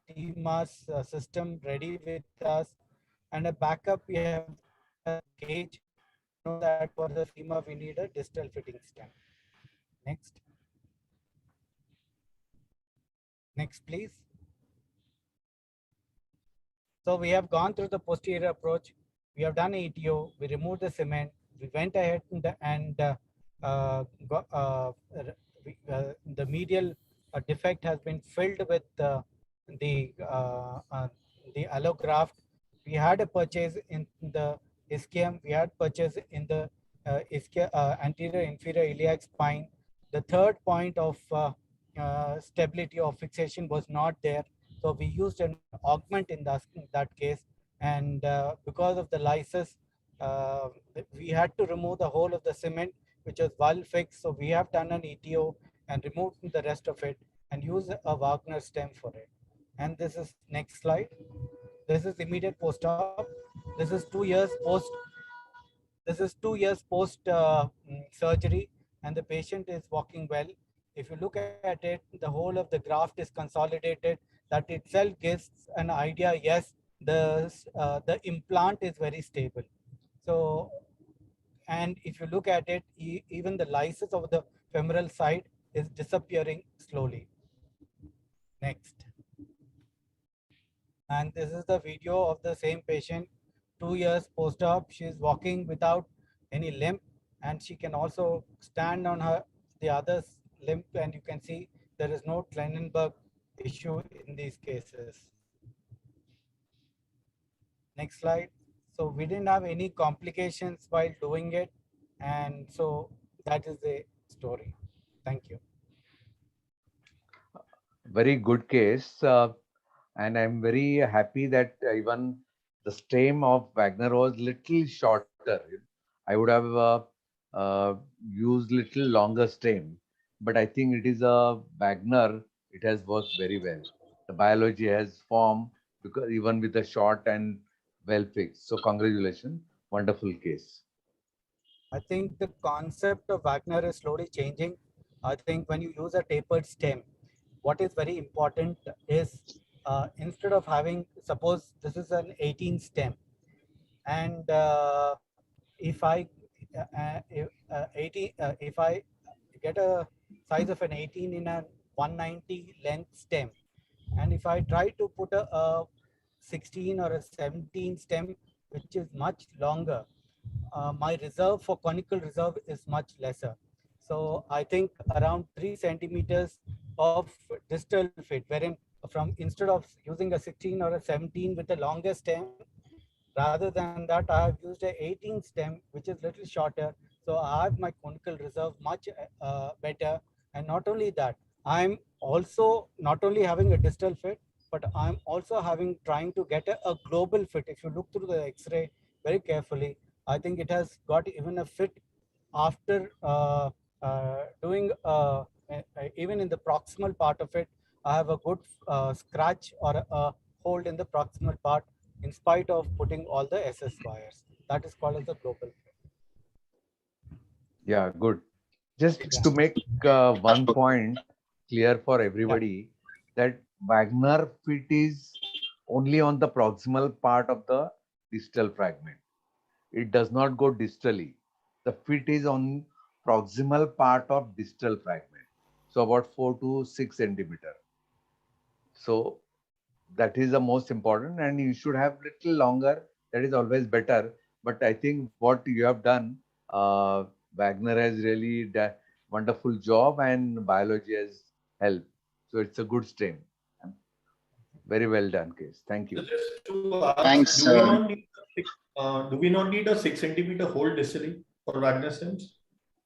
I: TMAS system ready with us, and a backup. We have a gauge. We know that for the femur we need a distal fitting stem. Next. Next, please. So we have gone through the posterior approach. We have done ETO. We removed the cement. We went ahead and the medial defect has been filled with the allograft. We had a purchase in the ischium. We had purchase in the anterior inferior iliac spine. The third point of stability or fixation was not there. So we used an augment in that case. And because of the lysis, we had to remove the whole of the cement, which was well fixed. So we have done an ETO and removed the rest of it and use a Wagner stem for it. And this is next slide. This is immediate post-op. This is 2 years post. This is 2 years post surgery, and the patient is walking well. If you look at it, the whole of the graft is consolidated. That itself gives an idea. Yes, the implant is very stable. So, and if you look at it, even the lysis of the femoral side is disappearing slowly. Next. And this is the video of the same patient, 2 years post-op. She is walking without any limp, and she can also stand on the other limb, and you can see there is no Trenenberg issue in these cases. Next slide. So we didn't have any complications while doing it, and so that is the story. Thank you.
D: Very good case. And I'm very happy that even the stem of Wagner was little shorter. I would have used little longer stem, but I think it is a Wagner. It has worked very well. The biology has formed because even with a short and well fixed. So congratulations, wonderful case.
I: I think the concept of Wagner is slowly changing. I think when you use a tapered stem, what is very important is instead of having, suppose this is an 18 stem, and if I if I get a size of an 18 in a 190 length stem, and if I try to put a 16 or a 17 stem, which is much longer, my reserve for conical reserve is much lesser. So I think around 3 centimeters of distal fit, wherein from instead of using a 16 or a 17 with a longer stem, rather than that, I have used a 18 stem, which is little shorter. So I have my conical reserve much better. And not only that, I'm also not only having a distal fit, but I'm also trying to get a global fit. If you look through the X-ray very carefully, I think it has got even a fit after doing even in the proximal part of it. I have a good scratch or a hold in the proximal part in spite of putting all the SS wires. That is called as the global fit.
D: Yeah, good. Just
I: Yeah.
D: to make one point clear for everybody, that Wagner fit is only on the proximal part of the distal fragment. It does not go distally. The fit is on proximal part of distal fragment. So about 4 to 6 centimeter. So that is the most important, and you should have little longer. That is always better. But I think what you have done, Wagner has really done wonderful job, and biology has helped. So it's a good stream. Very well done, case. Thank you.
C: So just to ask,
F: Thanks.
C: do we not need a 6 centimeter hole distally for Wagner stems?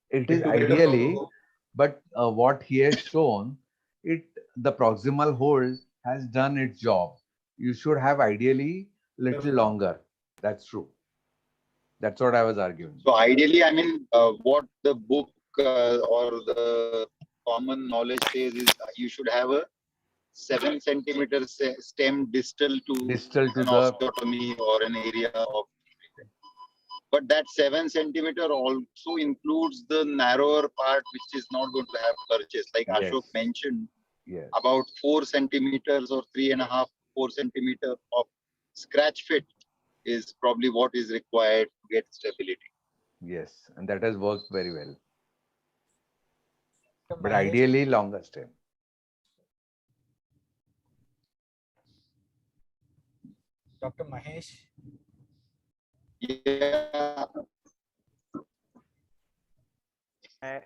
D: It
C: Like
D: is
C: to get a proper
D: ideally,
C: hole?
D: but what he has shown, it the proximal hold has done its job. You should have ideally little longer. That's true. That's what I was arguing.
F: So ideally, I mean, what the book or the common knowledge says is you should have a 7 centimeter stem
D: Distal to
F: an
D: the
F: osteotomy or an area of. But that 7 centimeter also includes the narrower part, which is not going to have purchase. Like
D: yes,
F: Ashok mentioned,
D: yes,
F: about 4 centimeters or 3.5, 4 centimeter of scratch fit is probably what is required to get stability.
D: yes, and that has worked very well.
I: Dr.
D: But
I: Mahesh,
D: ideally longer stem.
I: Dr. Mahesh.
F: Yeah.
J: Uh,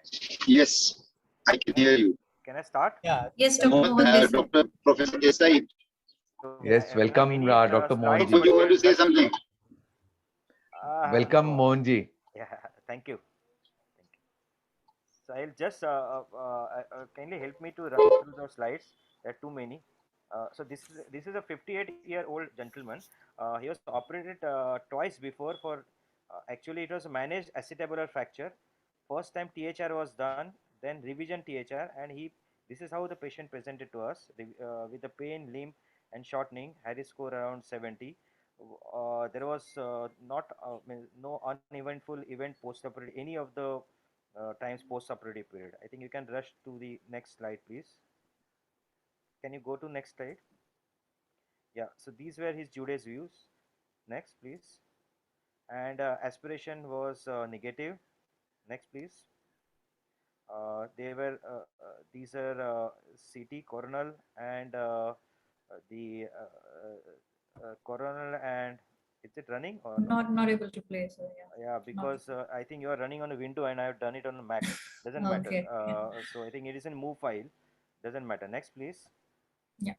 F: Yes, I can hear you.
J: can I start?
I: Yeah.
A: Yes, Dr. Mohan Desai.
F: Dr. Professor Desai,
J: So
D: Yes,
J: I have
D: welcome,
J: many
D: Dr.
J: slides,
F: were
D: Mohanji.
J: but
F: you going to say something?
D: Welcome,
J: no.
D: Mohanji.
J: Yeah, thank you. Thank you. So I'll just kindly help me to run through the slides. There are too many. So this is a 58-year-old gentleman. He was operated twice before for. Actually, it was a managed acetabular fracture. First time THR was done, then revision THR, and he. This is how the patient presented to us with the pain, limb, and shortening. Harris score around 70. There was not no uneventful event post-operative any of the times post-operative period. I think you can rush to the next slide, please. Can you go to next slide? Yeah. So these were his Jude's views. Next, please. And aspiration was negative. Next, please. They were these are CT coronal and the coronal and is it running or no?
A: Not able to play. So yeah.
J: Yeah, because I think you are running on a window and I have done it on a Mac. Doesn't matter.
A: Okay. Yeah.
J: So I think it is in move file. Doesn't matter. Next, please.
A: Yeah.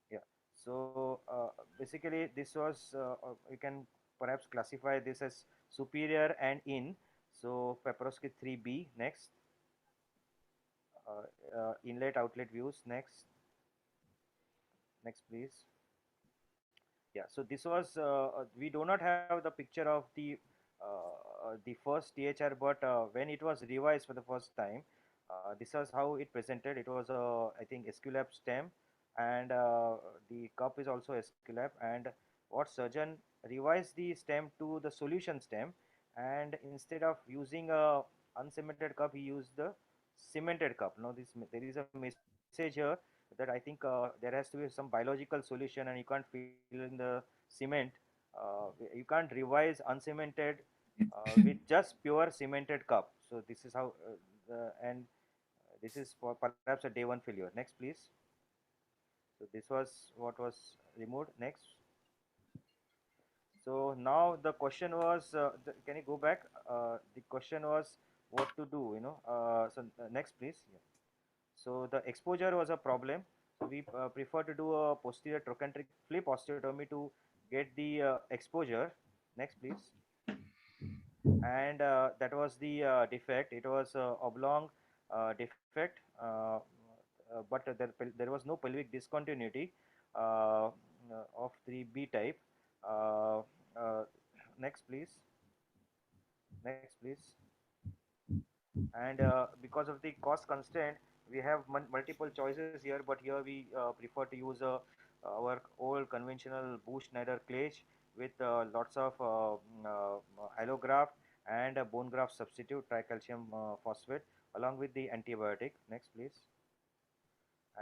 J: Yeah. So basically, this was you can perhaps classify this as superior and in. So Paprosky 3B. Next. Inlet outlet views. Next, please. Yeah, so this was we do not have the picture of the first THR, but when it was revised for the first time, this was how it presented. It was a I think Esculap stem, and the cup is also Esculap. And what surgeon revised the stem to the solution stem, and instead of using a uncemented cup, he used the cemented cup. Now this there is a message here that I think there has to be some biological solution, and you can't fill in the cement. You can't revise uncemented with just pure cemented cup. So this is how this is for perhaps a day one failure. Next, please. So this was what was removed. Next. So now the question was, can you go back? The question was what to do. Next, please. Yeah. So the exposure was a problem. So we prefer to do a posterior trochanteric flip osteotomy to get the exposure. Next, please. And that was the defect. It was oblong defect, but there was no pelvic discontinuity. of the B type. Uh, uh, Next, please. Next, please. And because of the cost constraint, we have multiple choices here, but here we prefer to use our old conventional Bush Schneider cage with lots of allograft and a bone graft substitute tricalcium phosphate along with the antibiotic. Next, please.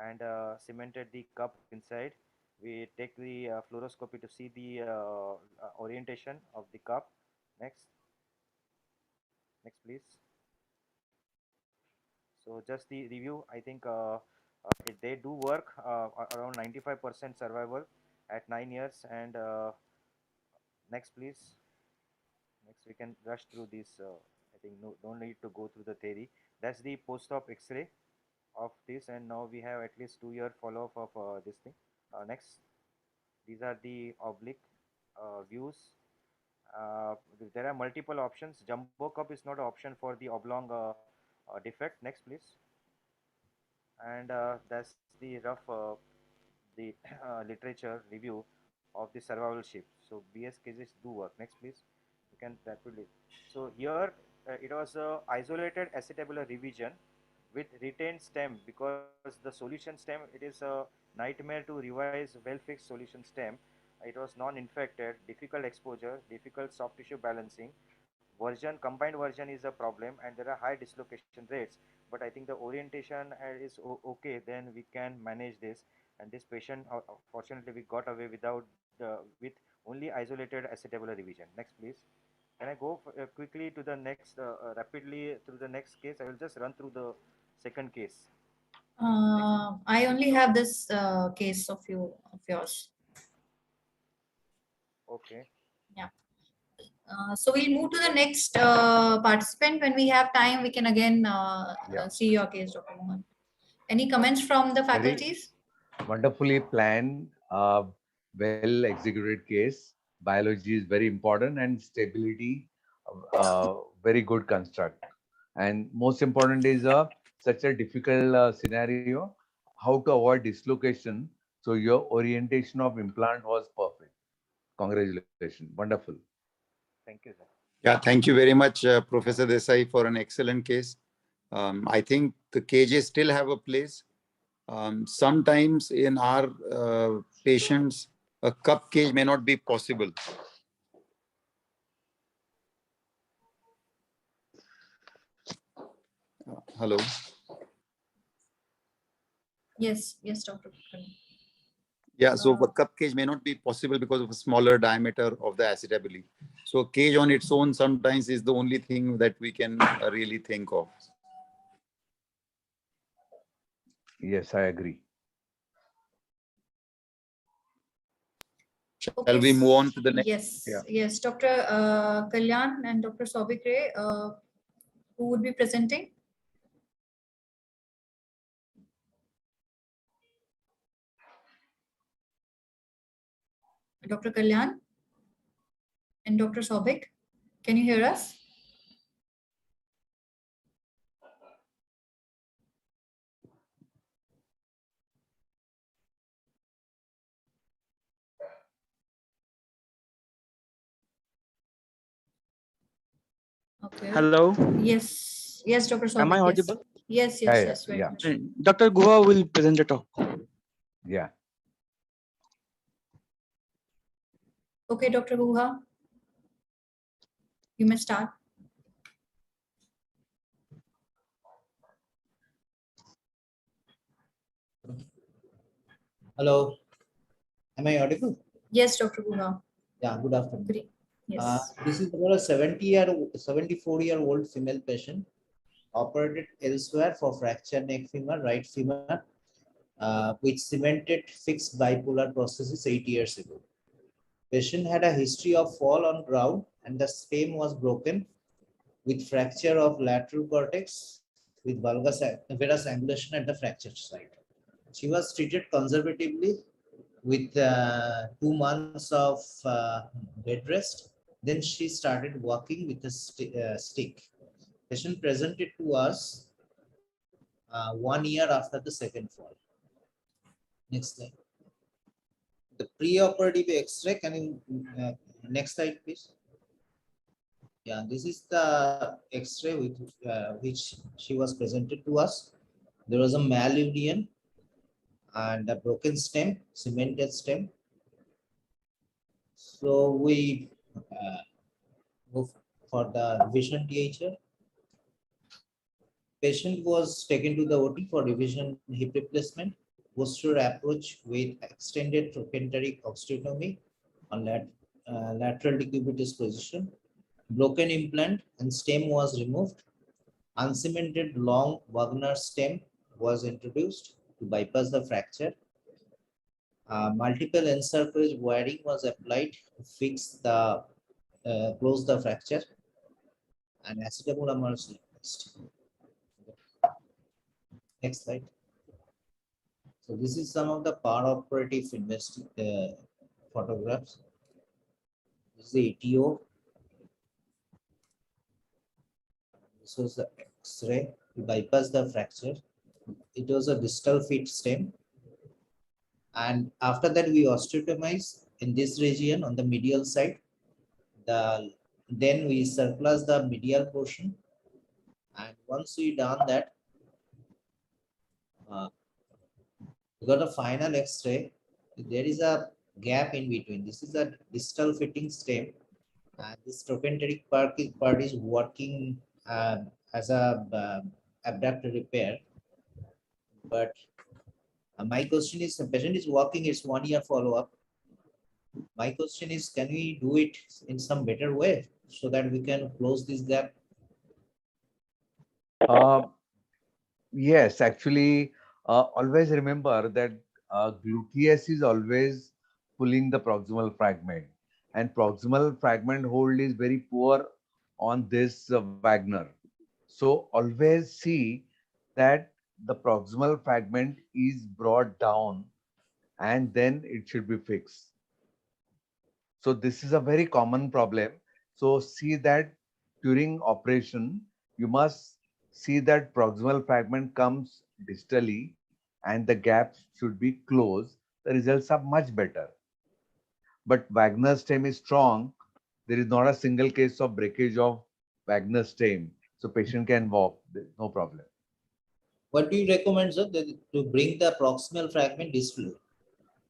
J: And cemented the cup inside. We take the fluoroscopy to see the orientation of the cup. Next. Next, please. So just the review, I think they do work around 95% survival at 9 years. And next, please. Next, we can rush through this. I think no, don't need to go through the theory. That's the post-op X-ray of this, and now we have at least 2 year follow-up of this thing. Next, these are the oblique views. There are multiple options. Jumbo cup is not an option for the oblong defect. Next, please. And that's the rough the literature review of the survival shift. So BS cases do work. Next, please. You can rapidly. So here it was a isolated acetabular revision with retained stem, because the solution stem, it is a nightmare to revise well-fixed solution stem. It was non-infected, difficult exposure, difficult soft tissue balancing. Combined version is a problem, and there are high dislocation rates. But I think the orientation is okay. Then we can manage this. And this patient, fortunately, we got away with only isolated acetabular revision. Next, please. Can I go quickly to the next, rapidly through the next case? I will just run through the second case.
A: I only have this case of yours.
J: Okay.
A: Yeah. So we'll move to the next participant. When we have time, we can again see your case, Dr. Mohan. Any comments from the faculties?
D: Wonderfully planned, well executed case. Biology is very important, and stability, very good construct. And most important is such a difficult scenario, how to avoid dislocation. So your orientation of implant was perfect. Congratulations, wonderful.
J: Thank you, sir.
F: Yeah, thank you very much, Professor Desai, for an excellent case. I think the cages still have a place. Sometimes in our patients, a cup cage may not be possible. Hello.
A: Yes, Dr.
F: Yeah, so a cup cage may not be possible because of a smaller diameter of the acetabuli. So a cage on its own sometimes is the only thing that we can really think of.
D: Yes, I agree.
F: Shall we move on to the next?
A: Yes, Dr. Kalyan and Dr. Soubik Ray, who would be presenting? Dr. Kalyan and Dr. Soubik, can you hear us? Okay.
K: Hello.
A: Yes, Dr. Soubik.
K: Am I audible?
A: Yes, very much.
K: Dr. Guha will present the talk.
D: Yeah.
A: Okay, Dr. Guha, you may start.
L: Hello, am I audible?
A: Yes, Dr. Guha.
L: Yeah, good afternoon.
A: Good. Yes.
L: This is about a 74-year-old female patient operated elsewhere for fractured neck femur, right femur, with cemented fixed bipolar prosthesis 8 years ago. Patient had a history of fall on ground and the stem was broken with fracture of lateral cortex with varus angulation at the fracture site. She was treated conservatively with 2 months of bed rest. Then she started walking with a stick. Patient presented to us 1 year after the second fall. Next slide. the pre-operative X-ray. Can you next slide, please? Yeah, this is the X-ray with which she was presented to us. There was a malunion and a broken stem, cemented stem. So we move for the revision THR. Patient was taken to the OT for revision hip replacement. Posterior approach with extended trochanteric osteotomy on lateral decubitus position. Broken implant and stem was removed. Uncemented long Wagner stem was introduced to bypass the fracture. Multiple encirclage wiring was applied to fix the close the fracture, and acetabulum was replaced. Next slide. So this is some of the operative photographs. This is the ETO. This was the X-ray to bypass the fracture. It was a distal fit stem. And after that, we osteotomize in this region on the medial side. Then we surplus the medial portion. And once we done that, we got a final X-ray. There is a gap in between. This is a distal fitting stem. And this trochanteric part is working as a abductor repair. But my question is, the patient is walking, it's 1 year follow-up. My question is, can we do it in some better way so that we can close this gap?
D: Yes, actually, always remember that gluteus is always pulling the proximal fragment, and proximal fragment hold is very poor on this Wagner. So always see that the proximal fragment is brought down and then it should be fixed. So this is a very common problem. So see that during operation, you must see that proximal fragment comes distally and the gaps should be closed. The results are much better. But Wagner stem is strong. There is not a single case of breakage of Wagner stem. So patient can walk, no problem.
L: What do you recommend, sir, to bring the proximal fragment distally?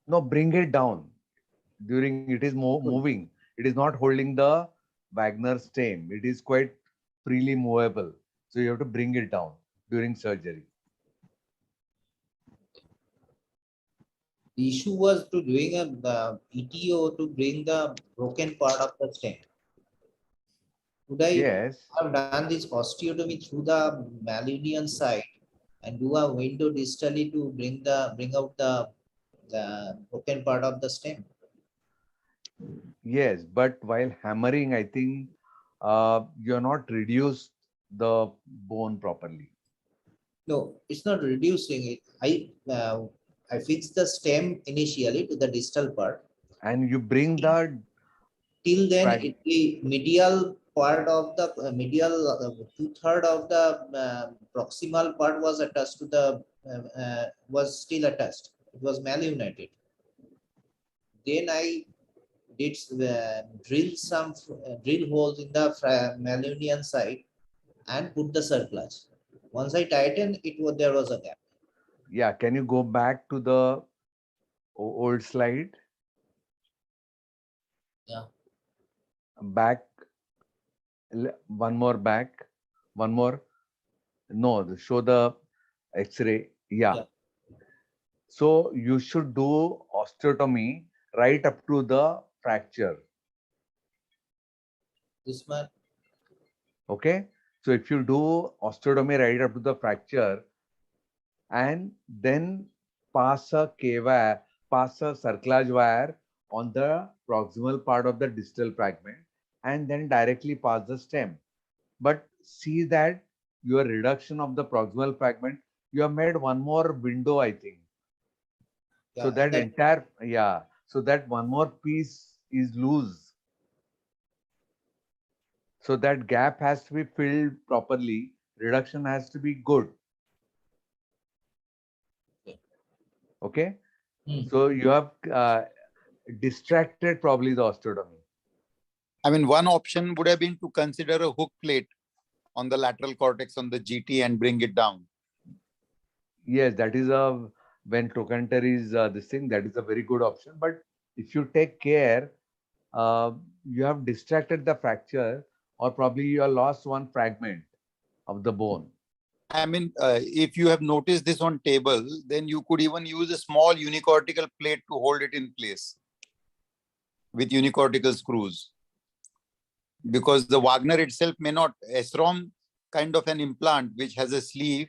D: No, bring it down. During it is moving. It is not holding the Wagner stem. It is quite freely movable. So you have to bring it down during surgery.
L: The issue was to doing a ETO to bring the broken part of the stem. Could I have done this osteotomy through the malunion side and do a window distally to bring out the broken part of the stem?
D: Yes, but while hammering, I think you are not reduced the bone properly.
L: No, it's not reducing it. I fixed the stem initially to the distal part.
D: And you bring the
L: till then the medial part of the medial 2/3 of the proximal part was attached to the was still attached. It was malunited. Then I did drill holes in the malunion side and put the surplus. Once I tightened, there was a gap.
D: Yeah, can you go back to the old slide?
L: Yeah.
D: Back, one more back, one more. No, show the X-ray. Yeah. So you should do osteotomy right up to the fracture.
L: This one.
D: Okay. So if you do osteotomy right up to the fracture and then pass a K-wire, pass a cerclage wire on the proximal part of the distal fragment and then directly pass the stem. But see that your reduction of the proximal fragment, you have made one more window, I think.
L: Yeah,
D: so that entire, so that one more piece is loose. So that gap has to be filled properly. Reduction has to be good. Okay. So you have distracted probably the osteotomy.
F: I mean, one option would have been to consider a hook plate on the lateral cortex on the GT and bring it down.
D: Yes, that is a, when trochanter is this thing, that is a very good option. But if you take care, you have distracted the fracture, or probably you have lost one fragment of the bone.
F: I mean, if you have noticed this on table, then you could even use a small unicortical plate to hold it in place with unicortical screws. Because the Wagner itself may not, Esrom kind of an implant which has a sleeve,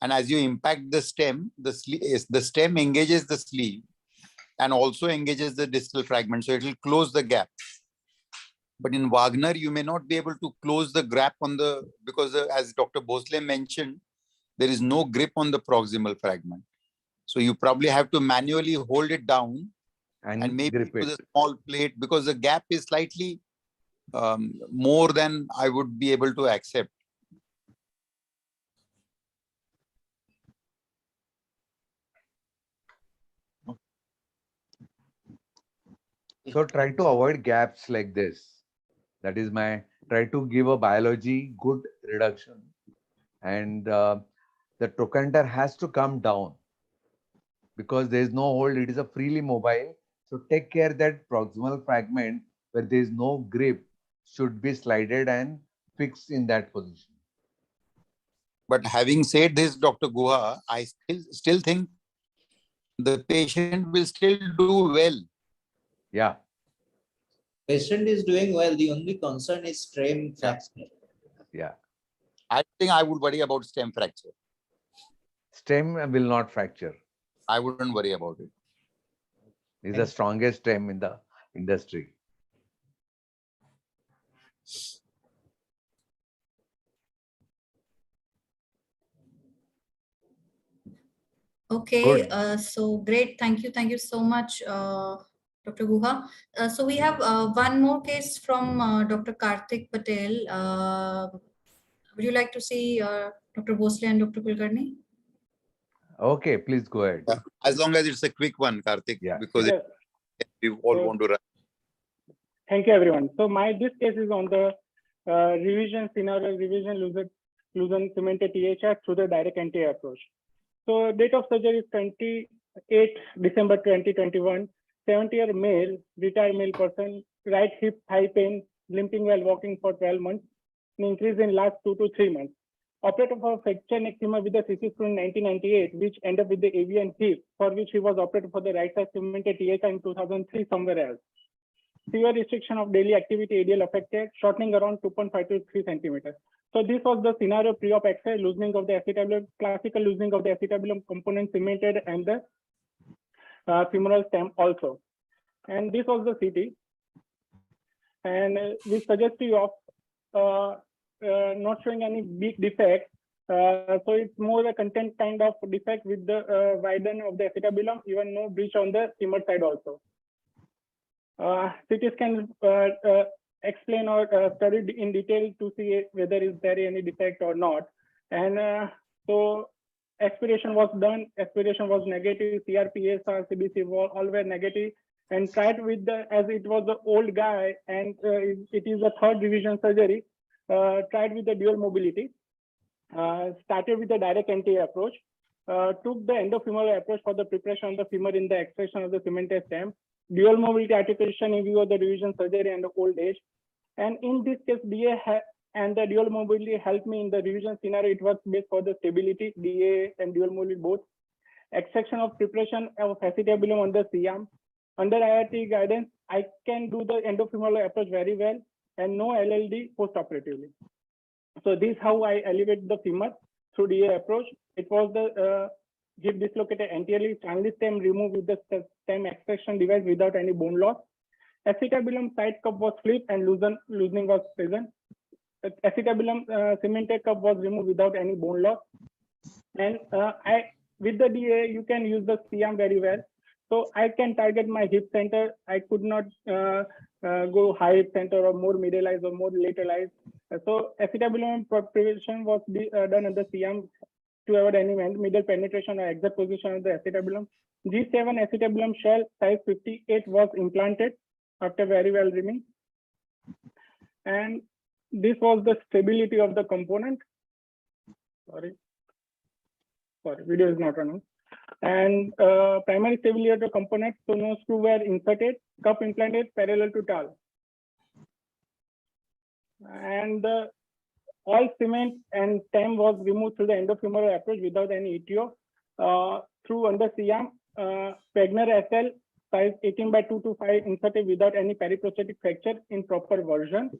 F: and as you impact the stem, the stem engages the sleeve and also engages the distal fragment, so it will close the gap. But in Wagner, you may not be able to close the gap on the, because as Dr. Bhosle mentioned, there is no grip on the proximal fragment. So you probably have to manually hold it down and maybe
D: grip
F: use
D: it.
F: a small plate, because the gap is slightly more than I would be able to accept.
D: So try to avoid gaps like this. That is my, try to give a biology good reduction, and the trochanter has to come down because there is no hold, it is a freely mobile. So take care that proximal fragment where there is no grip should be slided and fixed in that position.
F: But having said this, Dr. Guha, I still think the patient will still do well.
D: Yeah.
L: Patient is doing well. The only concern is stem fracture.
D: Yeah.
F: I think I would worry about stem fracture.
D: Stem will not fracture.
F: I wouldn't worry about it.
D: It's the strongest stem in the industry.
A: Okay, so great. Thank you so much, Dr. Guha. So we have one more case from Dr. Karthik Patel. Would you like to see Dr. Bhosle and Dr. Kulkarni?
D: Okay, please go ahead.
F: Yeah. As long as it's a quick one, Karthik,
D: Yeah,
F: because
G: Yes.
F: we all want to run.
G: Thank you, everyone. So this case is on the revision scenario, revision Luzon cemented THR through the direct anti approach. So date of surgery is 28 December 2021. 70-year male, retired male person, right hip, thigh pain, limping while walking for 12 months, an increase in last 2 to 3 months. Operated for fracture neck femur with the CC screw in 1998, which ended up with the avian hip, for which he was operated for the right side cemented THR in 2003 somewhere else. Severe restriction of daily activity, ADL affected, shortening around 2.5 to 3 centimeters. So this was the scenario pre-op X-ray, loosening of the acetabulum, classical loosening of the acetabulum component cemented, and the femoral stem also. And this was the CT. And we suggest you of not showing any big defect. So it's more a content kind of defect with the widen of the acetabulum, even no breach on the femur side also. CT scan explain or studied in detail to see whether is there any defect or not. And so aspiration was done, aspiration was negative, CRP, ASR, CBC all were negative, and tried with the, as it was the old guy and it is a third revision surgery, tried with the dual mobility, started with the direct anti approach, took the endofemoral approach for the preparation of the femur in the extraction of the cemented stem, dual mobility articulation in view of the revision surgery and the old age. And in this case, DA and the dual mobility helped me in the revision scenario. It was based for the stability, DA and dual mobility both. Extraction of preparation of acetabulum on the C-arm. Under IRT guidance, I can do the endofemoral approach very well and no LLD post-operatively. So this is how I elevate the femur through DA approach. It was the hip dislocated anteriorly, Chanley stem removed with the stem extraction device without any bone loss. Acetabulum side cup was flipped and loosening was present. Acetabulum cemented cup was removed without any bone loss. And with the DA, you can use the C-arm very well. So I can target my hip center. I could not go high hip center or more medialized or more lateralized. So acetabulum preparation was done at the C-arm to avoid any middle penetration or exit position of the acetabulum. G7 acetabulum shell size 58 was implanted after very well rimming. And this was the stability of the component. Sorry, video is not running. And primary stability of the component, so no screw were inserted, cup implanted parallel to towel. And all cement and stem was removed through the endofemoral approach without any ETO. Through under CM, Wagner SL size 18 by 225 inserted without any periprosthetic fracture in proper version.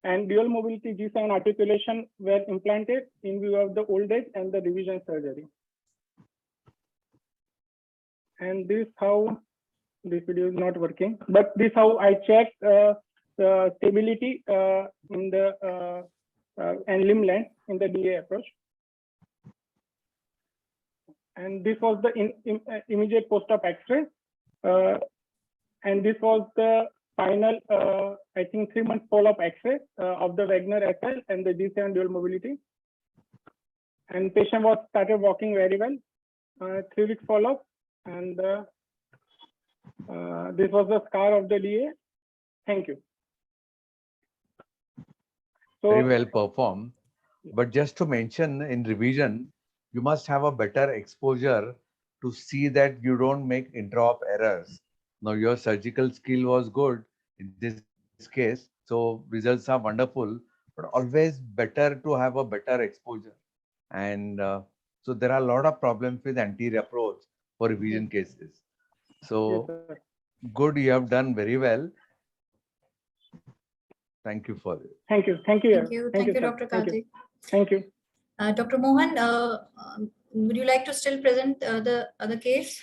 G: And dual mobility G7 articulation were implanted in view of the old age and the revision surgery. And this how, this video is not working, but this how I checked the stability in the and limb length in the DA approach. And this was the immediate post-op X-ray. And this was the final, I think 3 month follow-up X-ray of the Wagner SL and the G7 dual mobility. And patient was started walking very well. 3 weeks follow-up. And this was the scar of the DA. Thank you. So,
D: very well performed. But just to mention, in revision, you must have a better exposure to see that you don't make intra-op errors. Now, your surgical skill was good in this case, so results are wonderful, but always better to have a better exposure. And so there are a lot of problems with anterior approach for revision cases. So
G: yes,
D: good, you have done very well. Thank you for it.
G: Thank you.
A: Thank you,
G: sir.
A: Dr. Kartik.
G: Thank you.
A: Dr. Mohan, would you like to still present the other case?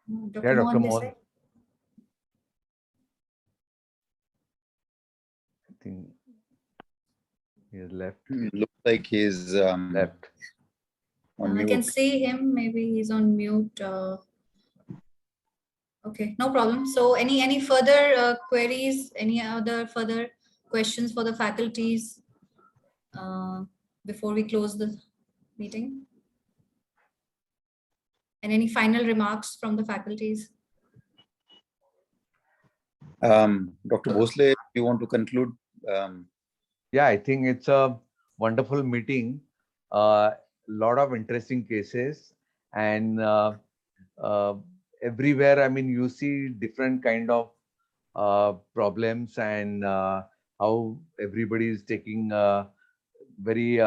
D: Yeah, Dr. Mohan. I think he has left.
F: Looks like he's
D: left.
F: On
A: I
F: mute.
A: can see him. Maybe he's on mute. Okay, no problem. So any further queries, any other further questions for the faculties before we close the meeting? And any final remarks from the faculties?
F: Dr. Bhosle, you want to conclude?
D: Yeah, I think it's a wonderful meeting. Lot of interesting cases, and everywhere, I mean, you see different kind of problems, and how everybody is taking very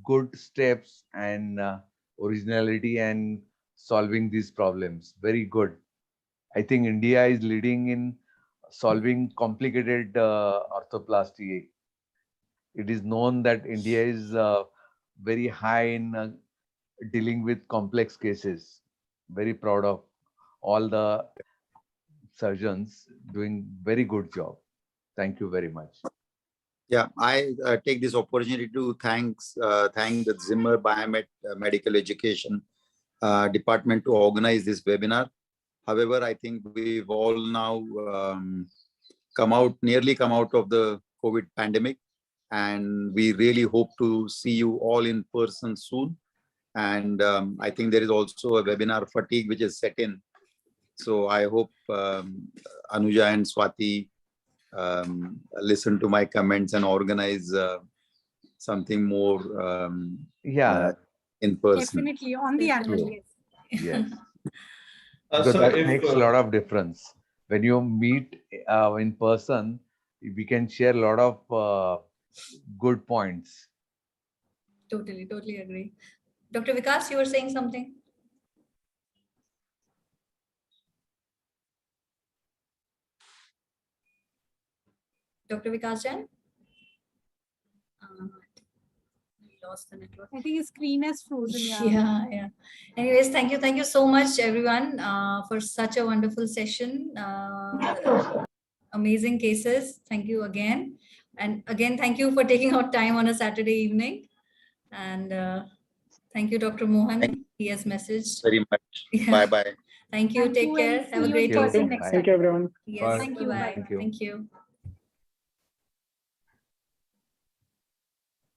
D: good steps and originality and solving these problems. Very good. I think India is leading in solving complicated orthoplasty. It is known that India is very high in dealing with complex cases. Very proud of all the surgeons doing very good job. Thank you very much.
F: Yeah, I take this opportunity to thank the Zimmer Biomed Medical Education Department to organize this webinar. However, I think we've all now nearly come out of the COVID pandemic, and we really hope to see you all in person soon. And I think there is also a webinar fatigue which is set in. So I hope Anuja and Swati listen to my comments and organize something more in person.
M: Definitely on the annual.
D: Yes. Because that makes a lot of difference. When you meet in person, we can share a lot of good points.
A: Totally agree. Dr. Vikas, you were saying something? Dr. Vikas Jain? Lost the network.
M: I think his screen is frozen. Yeah.
A: Anyways, thank you so much, everyone, for such a wonderful session. Amazing cases. Thank you again. And again, thank you for taking out time on a Saturday evening. And thank you, Dr. Mohan. He has messaged.
F: Very much.
A: Yeah.
F: Bye-bye.
A: Thank you. Take care. Have a great
G: Thank you, everyone.
A: Yes.
M: Thank you.
A: Bye.
D: Thank you.
A: Thank you.